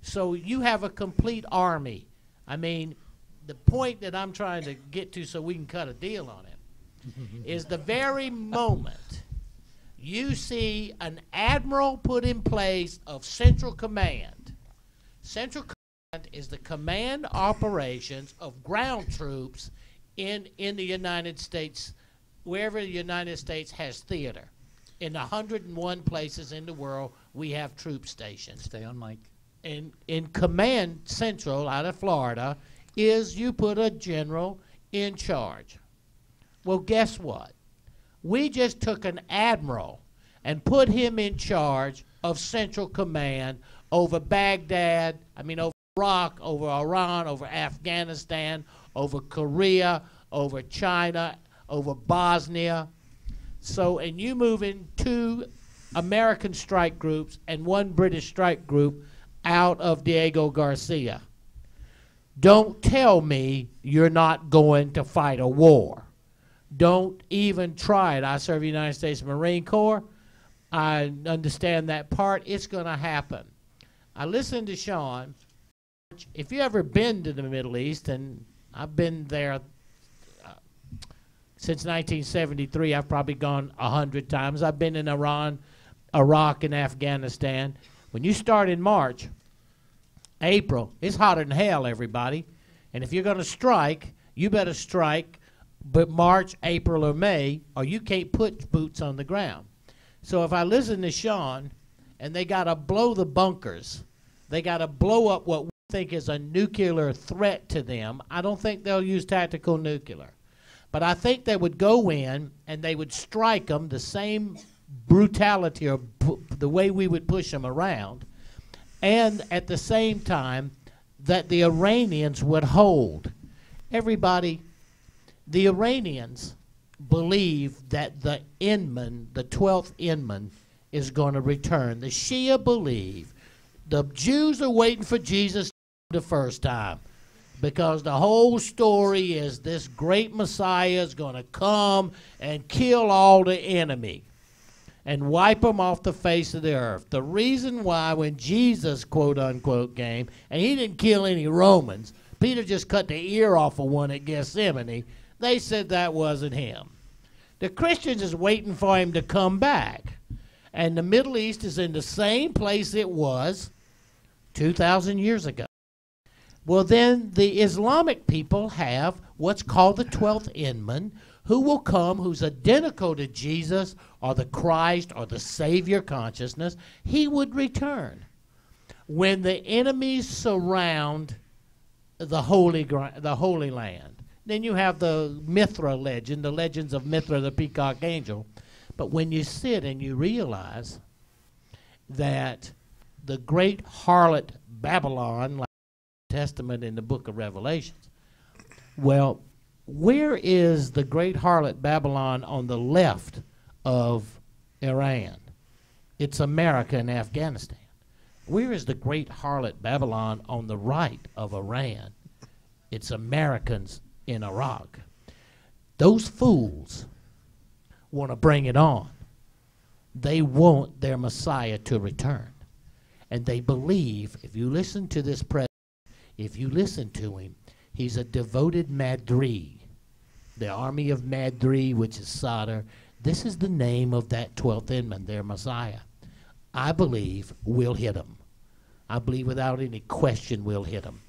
So you have a complete army. I mean, the point that I'm trying to get to so we can cut a deal on it is the very moment you see an admiral put in place of Central Command. Central Command is the command operations of ground troops in the United States, wherever the United States has theater. In 101 places in the world, we have troop stations. Stay on mic. In Command Central out of Florida is you put a general in charge. Well, guess what? We just took an admiral and put him in charge of Central Command over Baghdad, over Iraq, over Iran, over Afghanistan, over Korea, over China, over Bosnia. So, and you move in 2 American strike groups and 1 British strike group out of Diego Garcia. Don't tell me you're not going to fight a war. Don't even try it. I serve the United States Marine Corps. I understand that part. It's going to happen. I listened to Sean. March, if you ever been to the Middle East, and I've been there since 1973, I've probably gone 100 times. I've been in Iran, Iraq, and Afghanistan. When you start in March, April, it's hotter than hell, everybody. And if you're going to strike, you better strike but March, April, or May, or you can't put boots on the ground. So if I listen to Sean, and they got to blow the bunkers, they got to blow up what we think is a nuclear threat to them, I don't think they'll use tactical nuclear. But I think they would go in and they would strike them the same brutality or the way we would push them around, and at the same time that the Iranians would hold. Everybody, the Iranians believe that the Inman, the 12th Inman, is going to return. The Shia believe. The Jews are waiting for Jesus the first time, because the whole story is this great Messiah is going to come and kill all the enemy and wipe them off the face of the earth. The reason why when Jesus, quote unquote, came, and he didn't kill any Romans, Peter just cut the ear off of one at Gethsemane, they said that wasn't him. The Christians is waiting for him to come back. And the Middle East is in the same place it was 2,000 years ago. Well, then the Islamic people have what's called the 12th Inman, who will come, who's identical to Jesus or the Christ or the Savior consciousness. He would return. When the enemies surround the Holy Land, then you have the Mithra legend, the legends of Mithra, the peacock angel. But when you sit and you realize that the great harlot Babylon, like the Testament in the book of Revelations, well, where is the great harlot Babylon on the left of Iran? It's America and Afghanistan. Where is the great harlot Babylon on the right of Iran? It's Americans in Iraq. Those fools want to bring it on. They want their Messiah to return. And they believe, if you listen to this president, if you listen to him, he's a devoted Madri. The army of Madri, which is Sadr, this is the name of that 12th Inman, their Messiah. I believe we'll hit them. I believe without any question we'll hit them.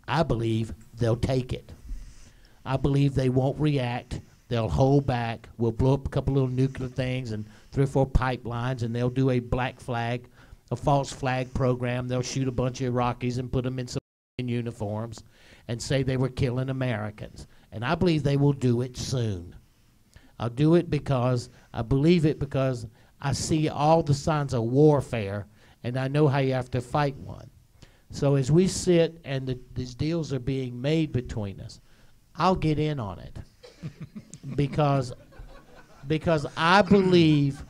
I believe they'll take it. I believe they won't react. They'll hold back. We'll blow up a couple little nuclear things and 3 or 4 pipelines, and they'll do a black flag, a false flag program. They'll shoot a bunch of Iraqis and put them in some uniforms and say they were killing Americans. And I believe they will do it soon. I'll do it because I believe it, because I see all the signs of warfare, and I know how you have to fight one. So as we sit and these deals are being made between us, I'll get in on it because I believe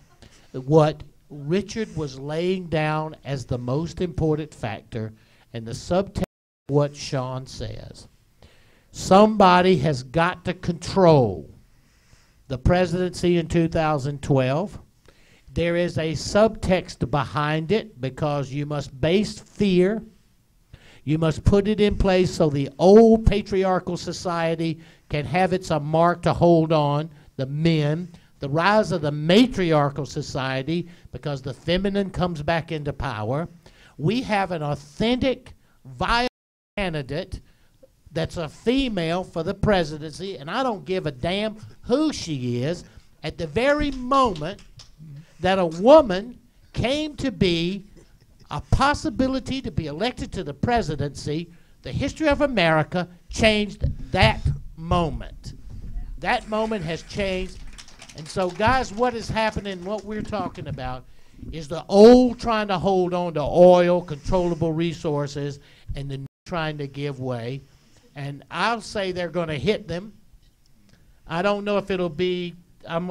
what Richard was laying down as the most important factor, and the subtext of what Sean says. Somebody has got to control the presidency in 2012. There is a subtext behind it, because you must base fear. You must put it in place so the old patriarchal society can have its a mark to hold on, the men. The rise of the matriarchal society, because the feminine comes back into power. We have an authentic, viable candidate that's a female for the presidency, and I don't give a damn who she is. At the very moment that a woman came to be a possibility to be elected to the presidency, the history of America changed that moment. That moment has changed. And so, guys, what is happening, what we're talking about, is the old trying to hold on to oil, controllable resources, and the new trying to give way. And I'll say they're going to hit them. I don't know if it'll be, I'm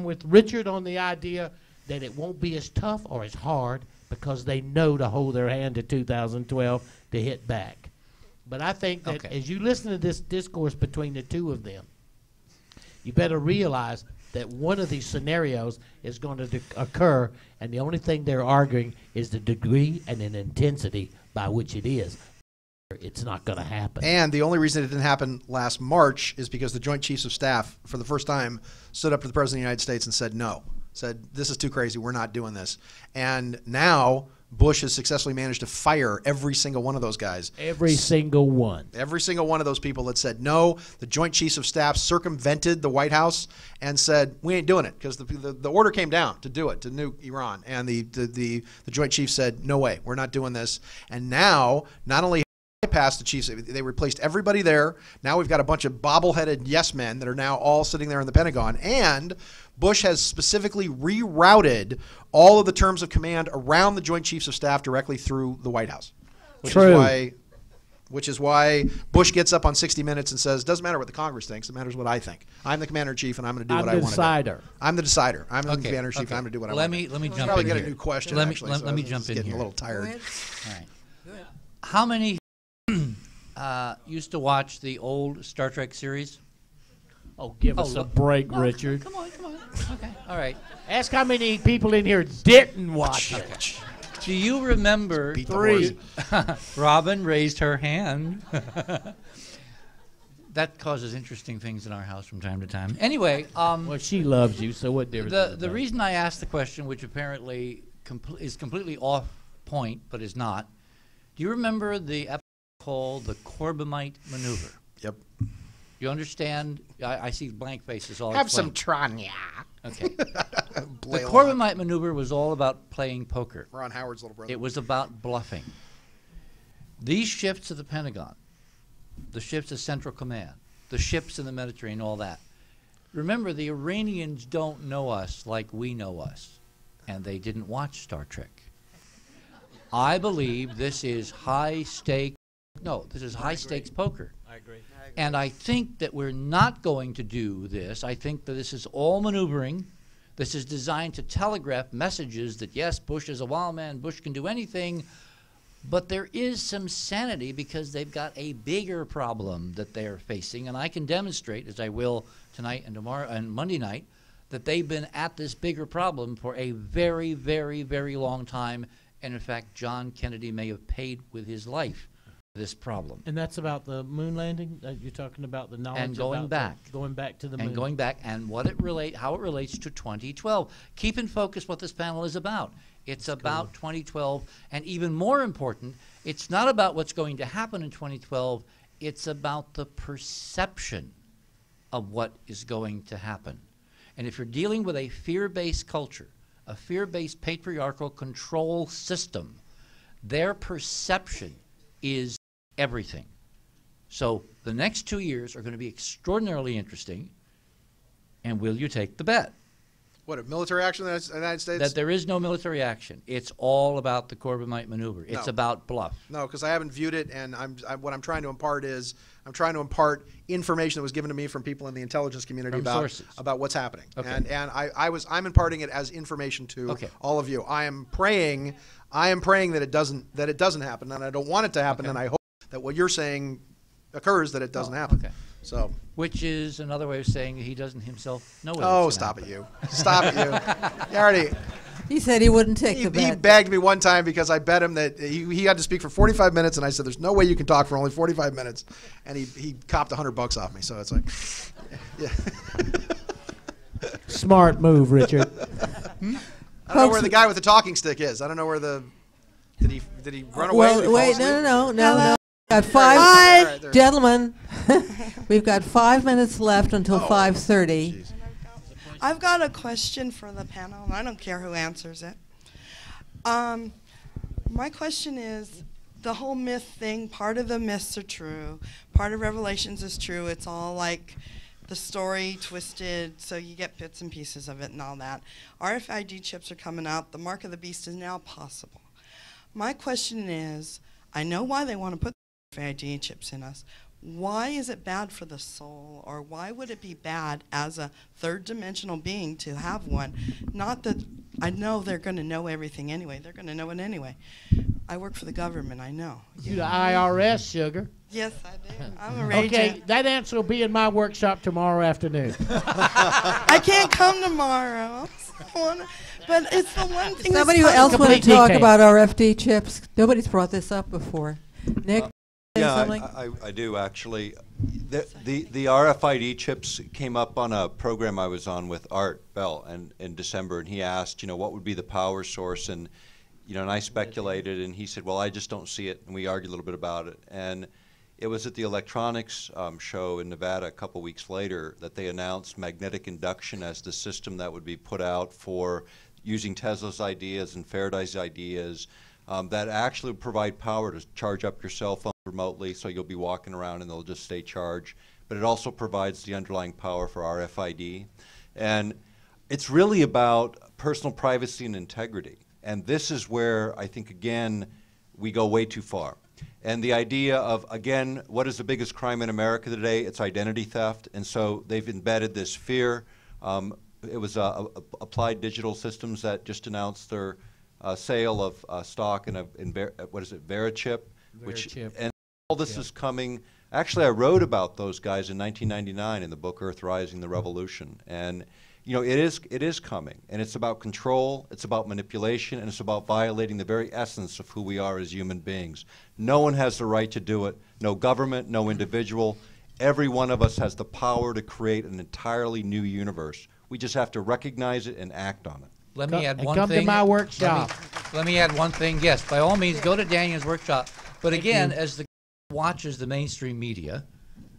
with Richard on the idea that it won't be as tough or as hard, because they know to hold their hand to 2012 to hit back. But I think that as you listen to this discourse between the two of them, you better realize that one of these scenarios is going to occur, and the only thing they're arguing is the degree and an intensity by which it is. it's not going to happen. And the only reason it didn't happen last March is because the Joint Chiefs of Staff, for the first time, stood up to the President of the United States and said no. Said, this is too crazy. We're not doing this. And now Bush has successfully managed to fire every single one of those guys. Every single one. Every single one of those people that said no. The Joint Chiefs of Staff circumvented the White House and said, we ain't doing it, because the order came down to do it, to nuke Iran. And the Joint Chiefs said, no way, we're not doing this. And now, not only bypassed the chiefs, they replaced everybody there. Now we've got a bunch of bobbleheaded yes men that are now all sitting there in the Pentagon. And Bush has specifically rerouted all of the terms of command around the Joint Chiefs of Staff directly through the White House. Which is why Bush gets up on 60 Minutes and says, doesn't matter what the Congress thinks, it matters what I think. I'm the commander-in-chief, and I'm going to do what I want to do. I'm the decider. I'm the commander-in-chief, and I'm going to do what I want to do. Let me jump in probably here. get a new question, Let actually. me jump in getting here. a little tired. All right. How many used to watch the old Star Trek series? Oh, give us a break, Richard. Come on. Okay, all right. Ask how many people in here didn't watch it. Do you remember? Three. Robin raised her hand. That causes interesting things in our house from time to time. Anyway, well, she loves you, so what difference? The reason I asked the question, which apparently is completely off point, but is not. Do you remember the episode called the Corbomite Maneuver? Yep. You understand? I see blank faces all. Have some Tranya. Okay. The Corbomite Maneuver was all about playing poker. Ron Howard's little brother. It was about bluffing. These ships of the Pentagon, the ships of Central Command, the ships in the Mediterranean, all that. Remember, the Iranians don't know us like we know us, and they didn't watch Star Trek. I believe this is high-stakes. No, this is high-stakes poker. I agree. And I think that we're not going to do this. I think that this is all maneuvering. This is designed to telegraph messages that, yes, Bush is a wild man, Bush can do anything, but there is some sanity because they've got a bigger problem that they're facing, and I can demonstrate, as I will tonight and tomorrow and Monday night, that they've been at this bigger problem for a very, very, very long time, and in fact, John Kennedy may have paid with his life this problem. And that's about the moon landing? You're talking about the knowledge and going about back. Going back to the moon. And going back, and what it how it relates to 2012. Keep in focus what this panel is about. It's about 2012, and even more important, it's not about what's going to happen in 2012, it's about the perception of what is going to happen. And if you're dealing with a fear-based culture, a fear-based patriarchal control system, their perception is everything. So the next 2 years are going to be extraordinarily interesting, and will you take the bet? What, a military action in the United States? That there is no military action. It's all about the Corbomite Maneuver. It's about bluff. No, because I haven't viewed it, and what I'm trying to impart is I'm trying to impart information that was given to me from people in the intelligence community about what's happening. Okay. And I'm imparting it as information to all of you. I am praying that it doesn't happen, and I don't want it to happen, and I hope that what you're saying occurs, that it doesn't happen. Okay. So, which is another way of saying he doesn't himself know. Oh, stop it, you! Stop it, you! You already. He said he wouldn't take the bet. He begged me one time because I bet him that he had to speak for 45 minutes, and I said, "There's no way you can talk for only 45 minutes," and he copped $100 off me. So it's like, yeah. Smart move, Richard. I don't know where the guy with the talking stick is. I don't know where the did he run away? Well, wait, no. Got five, gentlemen. We've got 5 minutes left until 5:30. I've got a question for the panel, and I don't care who answers it. My question is, the whole myth thing, part of the myths are true, part of Revelations is true. It's all like the story twisted, so you get bits and pieces of it and all that. RFID chips are coming out. The mark of the beast is now possible. My question is, I know why they want to put RFID chips in us. Why is it bad for the soul, or why would it be bad as a third-dimensional being to have one? Not that I know they're going to know everything anyway. They're going to know it anyway. I work for the government. I know. You the IRS, sugar. Yes, I do. I'm a ranger. Okay, that answer will be in my workshop tomorrow afternoon. I can't come tomorrow. But it's the one thing. Somebody else want to talk about RFD chips? Nobody's brought this up before. Nick? Yeah, something? I do actually. The RFID chips came up on a program I was on with Art Bell in December, and he asked, what would be the power source, and and I speculated, and he said, well, I just don't see it, and we argued a little bit about it, and it was at the electronics show in Nevada a couple weeks later that they announced magnetic induction as the system that would be put out for using Tesla's ideas and Faraday's ideas that actually provide power to charge up your cell phone remotely, so you'll be walking around and they'll just stay charged. But it also provides the underlying power for RFID. And it's really about personal privacy and integrity. And this is where I think, again, we go way too far. And the idea of, again, what is the biggest crime in America today? It's identity theft. And so they've embedded this fear. It was Applied Digital Systems that just announced their sale of stock in what is it, Verichip? And all this is coming. Actually, I wrote about those guys in 1999 in the book Earthrising the Revolution. And it is coming. And it's about control, it's about manipulation, and it's about violating the very essence of who we are as human beings. No one has the right to do it. No government, no individual. Every one of us has the power to create an entirely new universe. We just have to recognize it and act on it. Let me add one thing. Come to my workshop. Let me add one thing. Yes, by all means, go to Daniel's workshop. But again, as the guy who watches the mainstream media,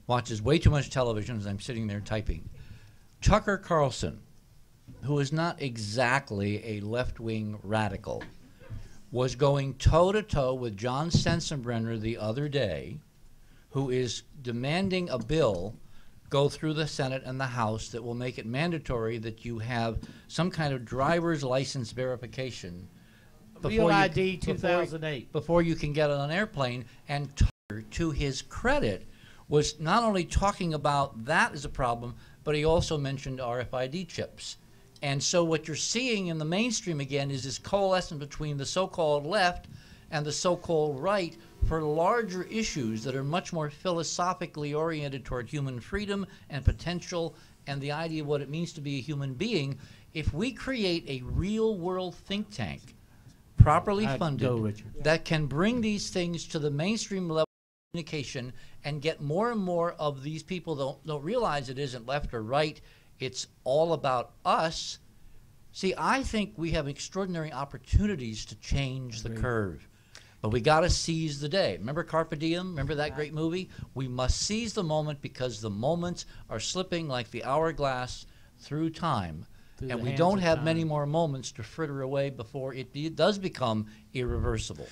watches way too much television as I'm sitting there typing, Tucker Carlson, who is not exactly a left-wing radical, was going toe-to-toe with John Sensenbrenner the other day, who is demanding a bill go through the Senate and the House that will make it mandatory that you have some kind of driver's license verification Real ID 2008 before you can get on an airplane. And Tucker, to his credit, was not only talking about that as a problem, but he also mentioned RFID chips. And so what you're seeing in the mainstream again is this coalescence between the so-called left and the so-called right for larger issues that are much more philosophically oriented toward human freedom and potential and the idea of what it means to be a human being. If we create a real-world think tank, properly funded, that can bring these things to the mainstream level of communication and get more and more of these people don't realize it isn't left or right, it's all about us. See, I think we have extraordinary opportunities to change the curve. But we got to seize the day. Remember Carpe Diem? Remember that great movie? We must seize the moment because the moments are slipping like the hourglass through time. And we don't have many more moments to fritter away before it does become irreversible.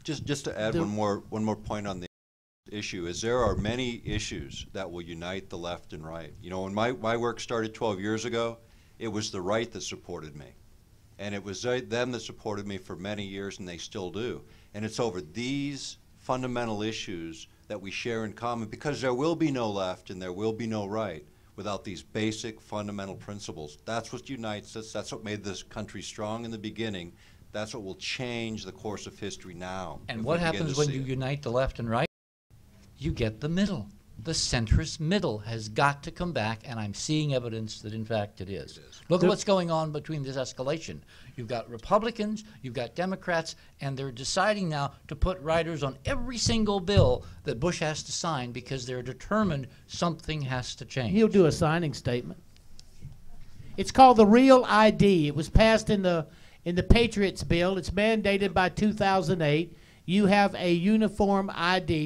Just to add one more point on the issue is there are many issues that will unite the left and right. When my work started 12 years ago, it was the right that supported me. And it was them that supported me for many years, and they still do. And it's over these fundamental issues that we share in common, because there will be no left and there will be no right without these basic fundamental principles. That's what unites us. That's what made this country strong in the beginning. That's what will change the course of history now. And what happens when you unite the left and right? You get the middle. The centrist middle has got to come back, and I'm seeing evidence that, in fact, it is. Look at what's going on between this escalation. You've got Republicans, you've got Democrats, and they're deciding now to put riders on every single bill that Bush has to sign because they're determined something has to change. He'll do a signing statement. It's called the Real ID. It was passed in the Patriots bill. It's mandated by 2008. You have a uniform ID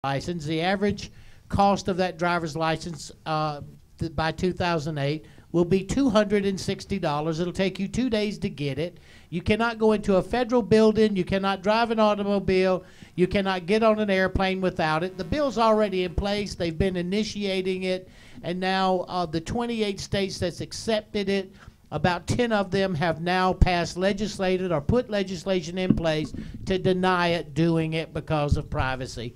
license. The average cost of that driver's license by 2008 will be $260. It'll take you 2 days to get it. You cannot go into a federal building. You cannot drive an automobile. You cannot get on an airplane without it. The bill's already in place. They've been initiating it. And now the 28 states that's accepted it, about 10 of them have now passed legislated or put legislation in place to deny it doing it because of privacy.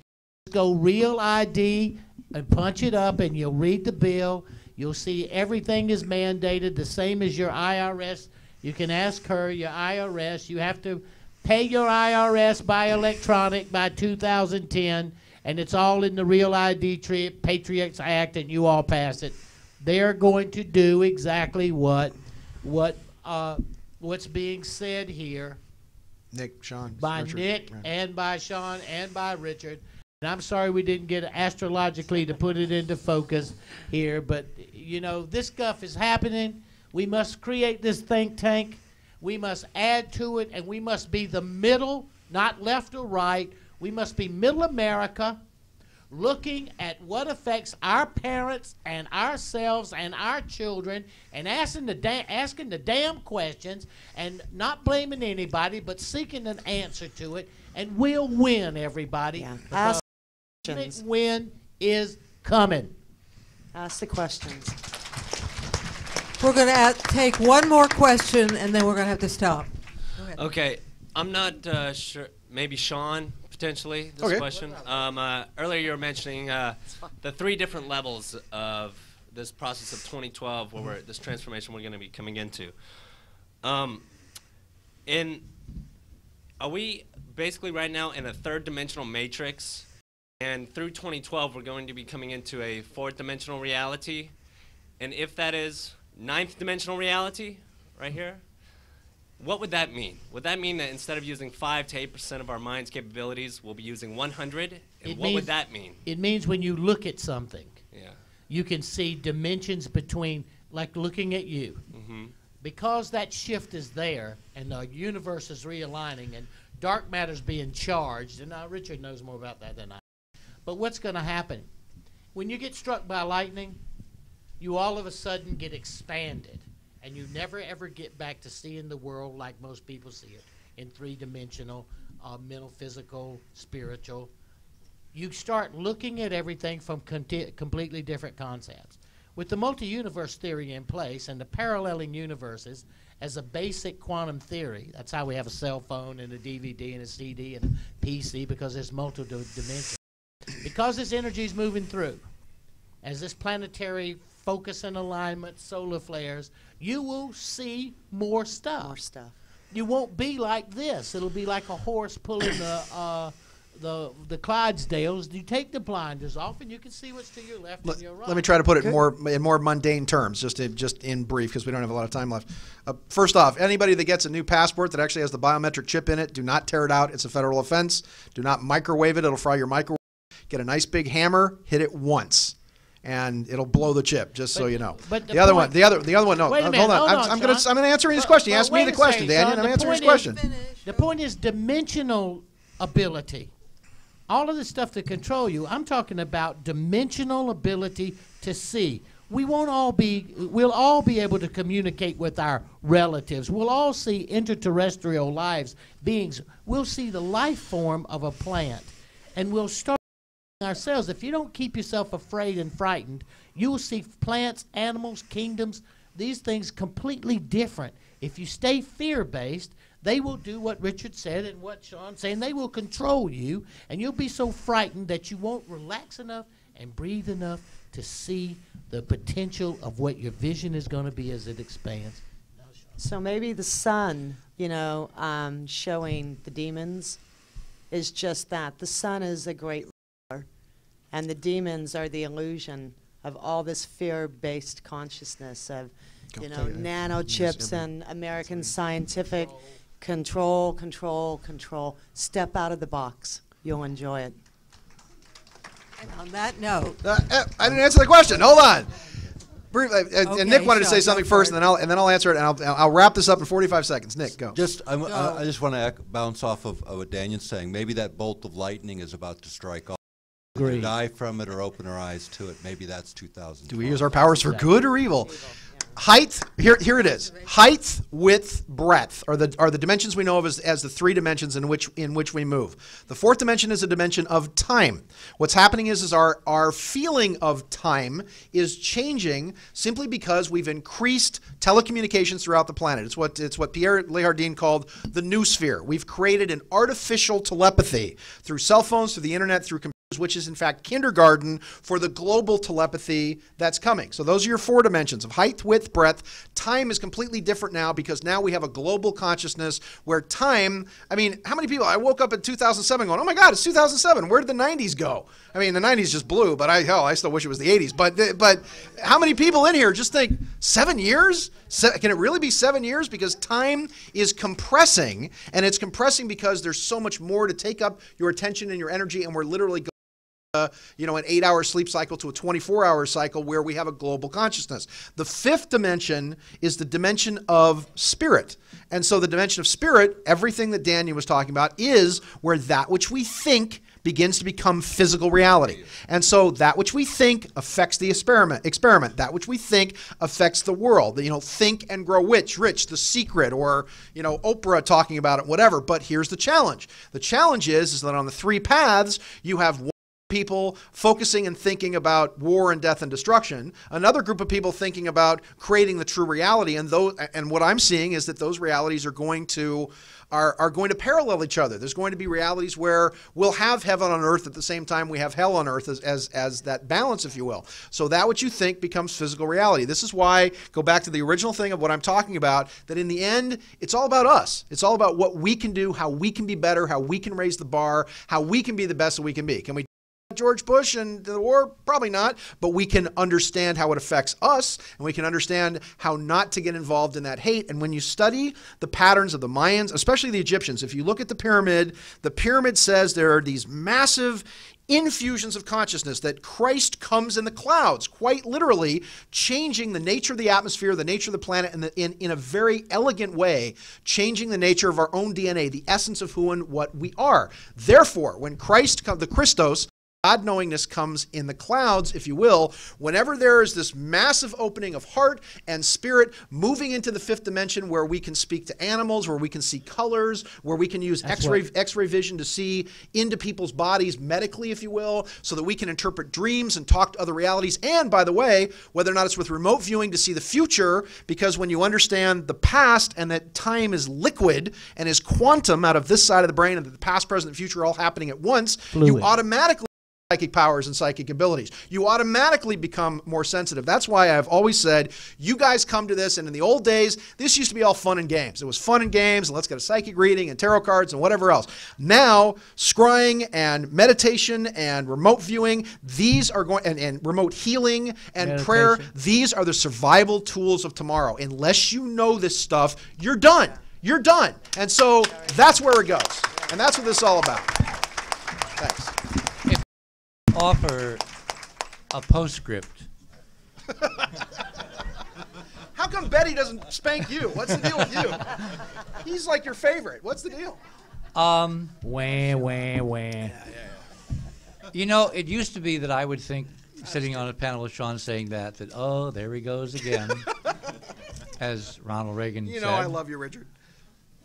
Go Real ID and punch it up, and you'll read the bill. You'll see everything is mandated, the same as your IRS. You can ask her, your IRS. You have to pay your IRS by electronic by 2010, and it's all in the Real ID Patriots Act, and you all pass it. They're going to do exactly what's being said here Nick, Sean, by Richard, Nick right. and by Sean and by Richard. And I'm sorry we didn't get astrologically to put it into focus here, but you know, this stuff is happening. We must create this think tank. We must add to it, and we must be the middle, not left or right. We must be middle America, looking at what affects our parents and ourselves and our children, and asking the damn questions, and not blaming anybody, but seeking an answer to it, and we'll win, everybody. Yeah. Because Ask questions. win is coming. Ask the questions. We're going to take one more question, and then we're going to have to stop. Go ahead. Okay, I'm not sure. Maybe Sean, potentially, this Okay. question. Earlier you were mentioning the 3 different levels of this process of 2012, where this transformation we're going to be coming into. Are we basically right now in a 3rd-dimensional matrix, and through 2012 we're going to be coming into a 4th-dimensional reality? And if that is 9th-dimensional reality, right here, what would that mean? Would that mean that instead of using 5 to 8% of our mind's capabilities, we'll be using 100? And what would that mean? It means when you look at something, Yeah. you can see dimensions between, like looking at you. Mm-hmm. Because that shift is there, and the universe is realigning, and dark matter's being charged, and Richard knows more about that than I. But what's going to happen? When you get struck by lightning, you all of a sudden get expanded, and you never ever get back to seeing the world like most people see it, in 3-dimensional, mental, physical, spiritual. You start looking at everything from completely different concepts. With the multi-universe theory in place and the paralleling universes as a basic quantum theory, that's how we have a cell phone and a DVD and a CD and a PC, because there's multiple dimensions. Because this energy is moving through, as this planetary focus and alignment, solar flares, you will see more stuff. More stuff. You won't be like this. It'll be like a horse pulling the Clydesdales. You take the blinders off, and you can see what's to your left and your right. Let me try to put it in more mundane terms, just in brief, because we don't have a lot of time left. First off, anybody that gets a new passport that actually has the biometric chip in it, do not tear it out. It's a federal offense. Do not microwave it. It'll fry your microwave. Get a nice big hammer, hit it once, and it'll blow the chip. Just so you know. But the other one. No, wait a minute, hold on. hold on, I'm going to answer his question. You asked me the question, Daniel. I'm answering his question. The point is dimensional ability. All of the stuff to control you, I'm talking about dimensional ability to see. We'll all be able to communicate with our relatives. We'll all see interterrestrial lives, beings. We'll see the life form of a plant, and we'll start ourselves. If you don't keep yourself afraid and frightened, you will see plants, animals, kingdoms, these things completely different. If you stay fear-based, they will do what Richard said and what Sean's saying. They will control you, and you'll be so frightened that you won't relax enough and breathe enough to see the potential of what your vision is going to be as it expands. So maybe the sun, showing the demons is just that. The sun is a great ruler, and the demons are the illusion of all this fear-based consciousness of, nanochips and American scientific control. Step out of the box. You'll enjoy it. And on that note, I didn't answer the question. Hold on. Okay, and Nick wanted to say Sean, something go first, for and then I'll answer it, and I'll wrap this up in 45 seconds. Nick, go. I just want to bounce off of what Daniel's saying. Maybe that bolt of lightning is about to strike off. Agreed. Die from it or open our eyes to it. Maybe that's 2000. Do we use our powers for good or evil? Height, here it is. Height, width, breadth are the dimensions we know of as the 3 dimensions in which we move. The 4th dimension is a dimension of time. What's happening is our feeling of time is changing simply because we've increased telecommunications throughout the planet. It's what Pierre Lehardin called the noosphere. We've created an artificial telepathy through cell phones, through the internet, through computers, which is in fact kindergarten for the global telepathy that's coming. So those are your 4 dimensions of height, width, breadth. Time is completely different now because now we have a global consciousness where time, how many people, I woke up in 2007 going, oh my God, it's 2007. Where did the 90s go? The 90s just blew, but I still wish it was the 80s. But how many people in here just think, 7 years? Can it really be 7 years? Because time is compressing, and it's compressing because there's so much more to take up your attention and your energy, and we're literally going an 8-hour sleep cycle to a 24-hour cycle where we have a global consciousness. The fifth dimension is the dimension of spirit. And so the dimension of spirit, everything that Daniel was talking about, is where that which we think begins to become physical reality. And so that which we think affects the experiment. That which we think affects the world. Think and grow rich, The Secret, or, Oprah talking about it, whatever. But here's the challenge. The challenge is that on the three paths, you have one people focusing and thinking about war and death and destruction, another group of people thinking about creating the true reality, and what I'm seeing is that those realities are going to parallel each other. There's going to be realities where we'll have heaven on earth at the same time we have hell on earth as that balance, if you will. So that what you think becomes physical reality. This is why, go back to the original thing of what I'm talking about, that in the end, it's all about us. It's all about what we can do, how we can be better, how we can raise the bar, how we can be the best that we can be. Can we George Bush and the war? Probably not, but we can understand how it affects us, and we can understand how not to get involved in that hate. And when you study the patterns of the Mayans, especially the Egyptians, if you look at the pyramid says there are these massive infusions of consciousness, that Christ comes in the clouds, quite literally changing the nature of the atmosphere, the nature of the planet, and in a very elegant way, changing the nature of our own DNA, the essence of who and what we are. Therefore, when Christ comes, the Christos, God-knowingness comes in the clouds, if you will, whenever there is this massive opening of heart and spirit moving into the fifth dimension where we can speak to animals, where we can see colors, where we can use X-ray vision to see into people's bodies medically, if you will, so that we can interpret dreams and talk to other realities. And, by the way, whether or not it's with remote viewing to see the future, because when you understand the past and that time is liquid and is quantum out of this side of the brain, and that the past, present, and future are all happening at once, you automatically psychic powers and psychic abilities. You automatically become more sensitive. That's why I've always said, you guys come to this, and in the old days, this used to be all fun and games. It was fun and games, and let's get a psychic reading and tarot cards and whatever else. Now, scrying and meditation and remote viewing, these are going, and remote healing and meditation, prayer, these are the survival tools of tomorrow. Unless you know this stuff, you're done. You're done. And so that's where it goes. And that's what this is all about. Thanks. Offer a postscript. How come Betty doesn't spank you? What's the deal with you? He's like your favorite. What's the deal? Wah, wah, wah. It used to be that I would think, sitting on a panel with Sean saying that, oh, there he goes again, as Ronald Reagan said. I love you, Richard.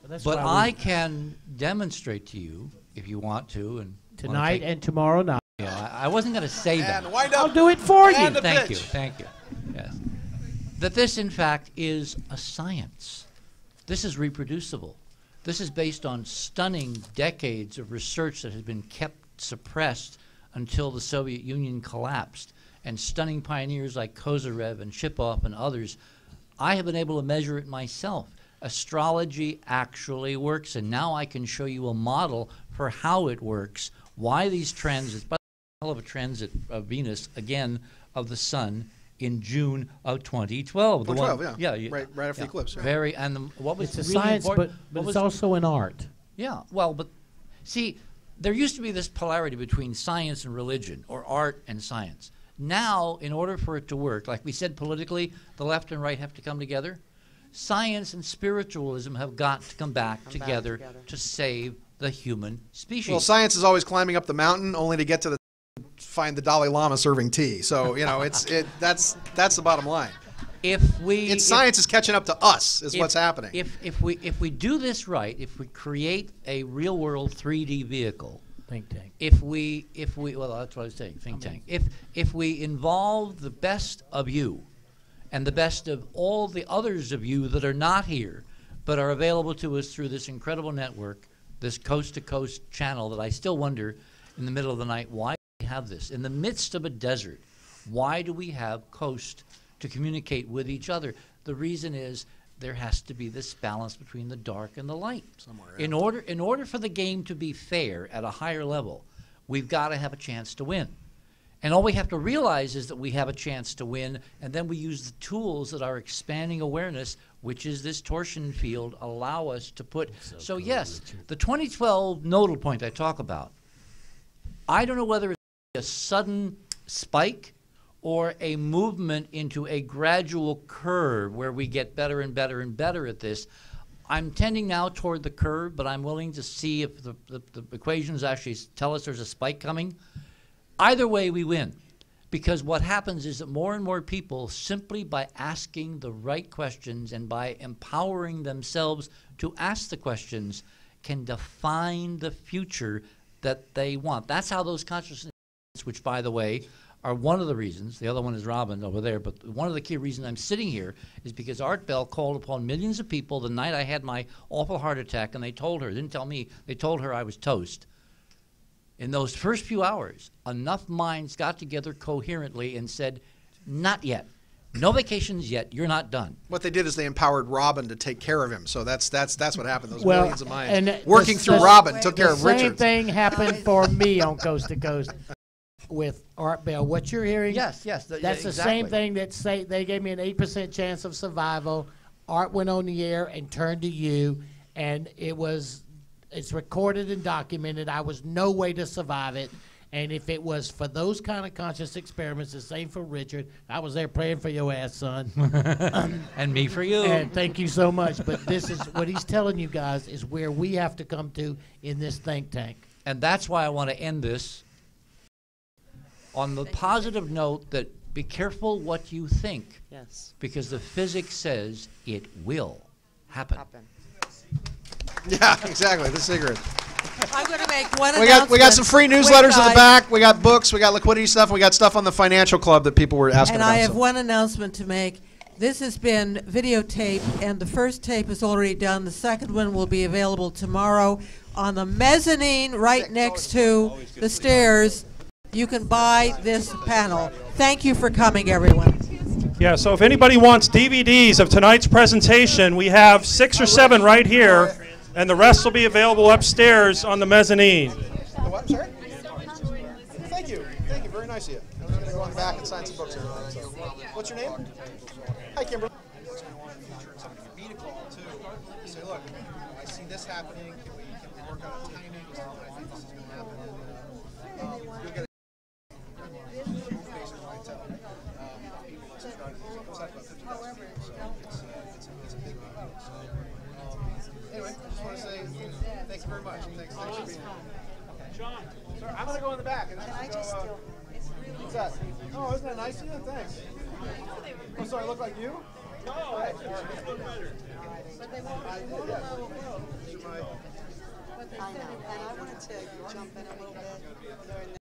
But I can demonstrate to you, if you want to, and tonight and tomorrow night. Yeah, I wasn't going to say that. I'll do it for you. Thank you. Yes. That this, in fact, is a science. This is reproducible. This is based on stunning decades of research that has been kept suppressed until the Soviet Union collapsed, and stunning pioneers like Kozyrev and Shipov and others. I have been able to measure it myself. Astrology actually works, and now I can show you a model for how it works, why these transits, by the hell of a transit of Venus, again, of the sun in June of 2012. The 2012, yeah. Right after the eclipse. Very, what was it's really a science, important, but it's also an art. Yeah, well, but see, there used to be this polarity between science and religion, or art and science. Now, in order for it to work, like we said politically, the left and right have to come together. Science and spiritualism have got to come back together to save the human species. Well, science is always climbing up the mountain only to get to find the Dalai Lama serving tea. So, that's the bottom line. Science is catching up to us, is what's happening. If we do this right, if we create a real world 3D vehicle, think tank. Well, that's what I was saying, think tank. If we involve the best of you and the best of all the others of you that are not here but are available to us through this incredible network, this coast-to-coast channel that I still wonder in the middle of the night, why do we have this? In the midst of a desert, why do we have coast to communicate with each other? The reason is there has to be this balance between the dark and the light. In order for the game to be fair at a higher level, we've got to have a chance to win. And all we have to realize is that we have a chance to win, and then we use the tools that our expanding awareness, which is this torsion field, allow us to put. So yes, the 2012 nodal point I talk about, I don't know whether it's a a sudden spike or a movement into a gradual curve where we get better and better and better at this. I'm tending now toward the curve, but I'm willing to see if the equations actually tell us there's a spike coming. Either way, we win. Because what happens is that more and more people, simply by asking the right questions and by empowering themselves to ask the questions, can define the future that they want. That's how those consciousness, which, by the way, are one of the reasons, the other one is Robin over there, but one of the key reasons I'm sitting here is because Art Bell called upon millions of people the night I had my awful heart attack, and they told her, didn't tell me, they told her I was toast. In those first few hours, enough minds got together coherently and said, not yet. No vacations yet. You're not done. What they did is they empowered Robin to take care of him. So that's what happened. Those Well, millions of minds and working through Robin took care of The same Richard. thing happened for me on Coast to Coast with Art Bell. What you're hearing? Yes. That's the exactly. same thing that say they gave me an 8% chance of survival. Art went on the air and turned to you, and it's recorded and documented. I was no way to survive it. And if it was for those kind of conscious experiments, the same for Richard, I was there praying for your ass, son. And me for you. And thank you so much. But this is what he's telling you guys is where we have to come to in this think tank. And that's why I want to end this on the positive note that be careful what you think. Yes. Because the physics says it will happen. Yeah, exactly. The cigarette. I'm going to make one We got some free newsletters in the back. We got books. We got liquidity stuff. We got stuff on the financial club that people were asking and about. I have one announcement to make. This has been videotaped, and the first tape is already done. The second one will be available tomorrow on the mezzanine right next to the stairs. You can buy this panel. Thank you for coming, everyone. Yeah, so if anybody wants DVDs of tonight's presentation, we have 6 or 7 right here, and the rest will be available upstairs on the mezzanine. What? Sorry? Thank you. Thank you. Very nice of you. I'm going to go in the back and sign some books here. So, what's your name? Hi, Kimberly. Be to call, too. Say, look, I see this happening. Can we work on a timing? I think this is going to happen. You'll get anyway, I just want to say thanks very much. Thanks for being here. Sean, sorry, I'm going to go in the back. And I just what's that? Oh, isn't that nice of you? Thanks. Oh, sorry, I look like you? No. Right. But they won't. I did, yeah. I know. And I wanted to jump in a little bit.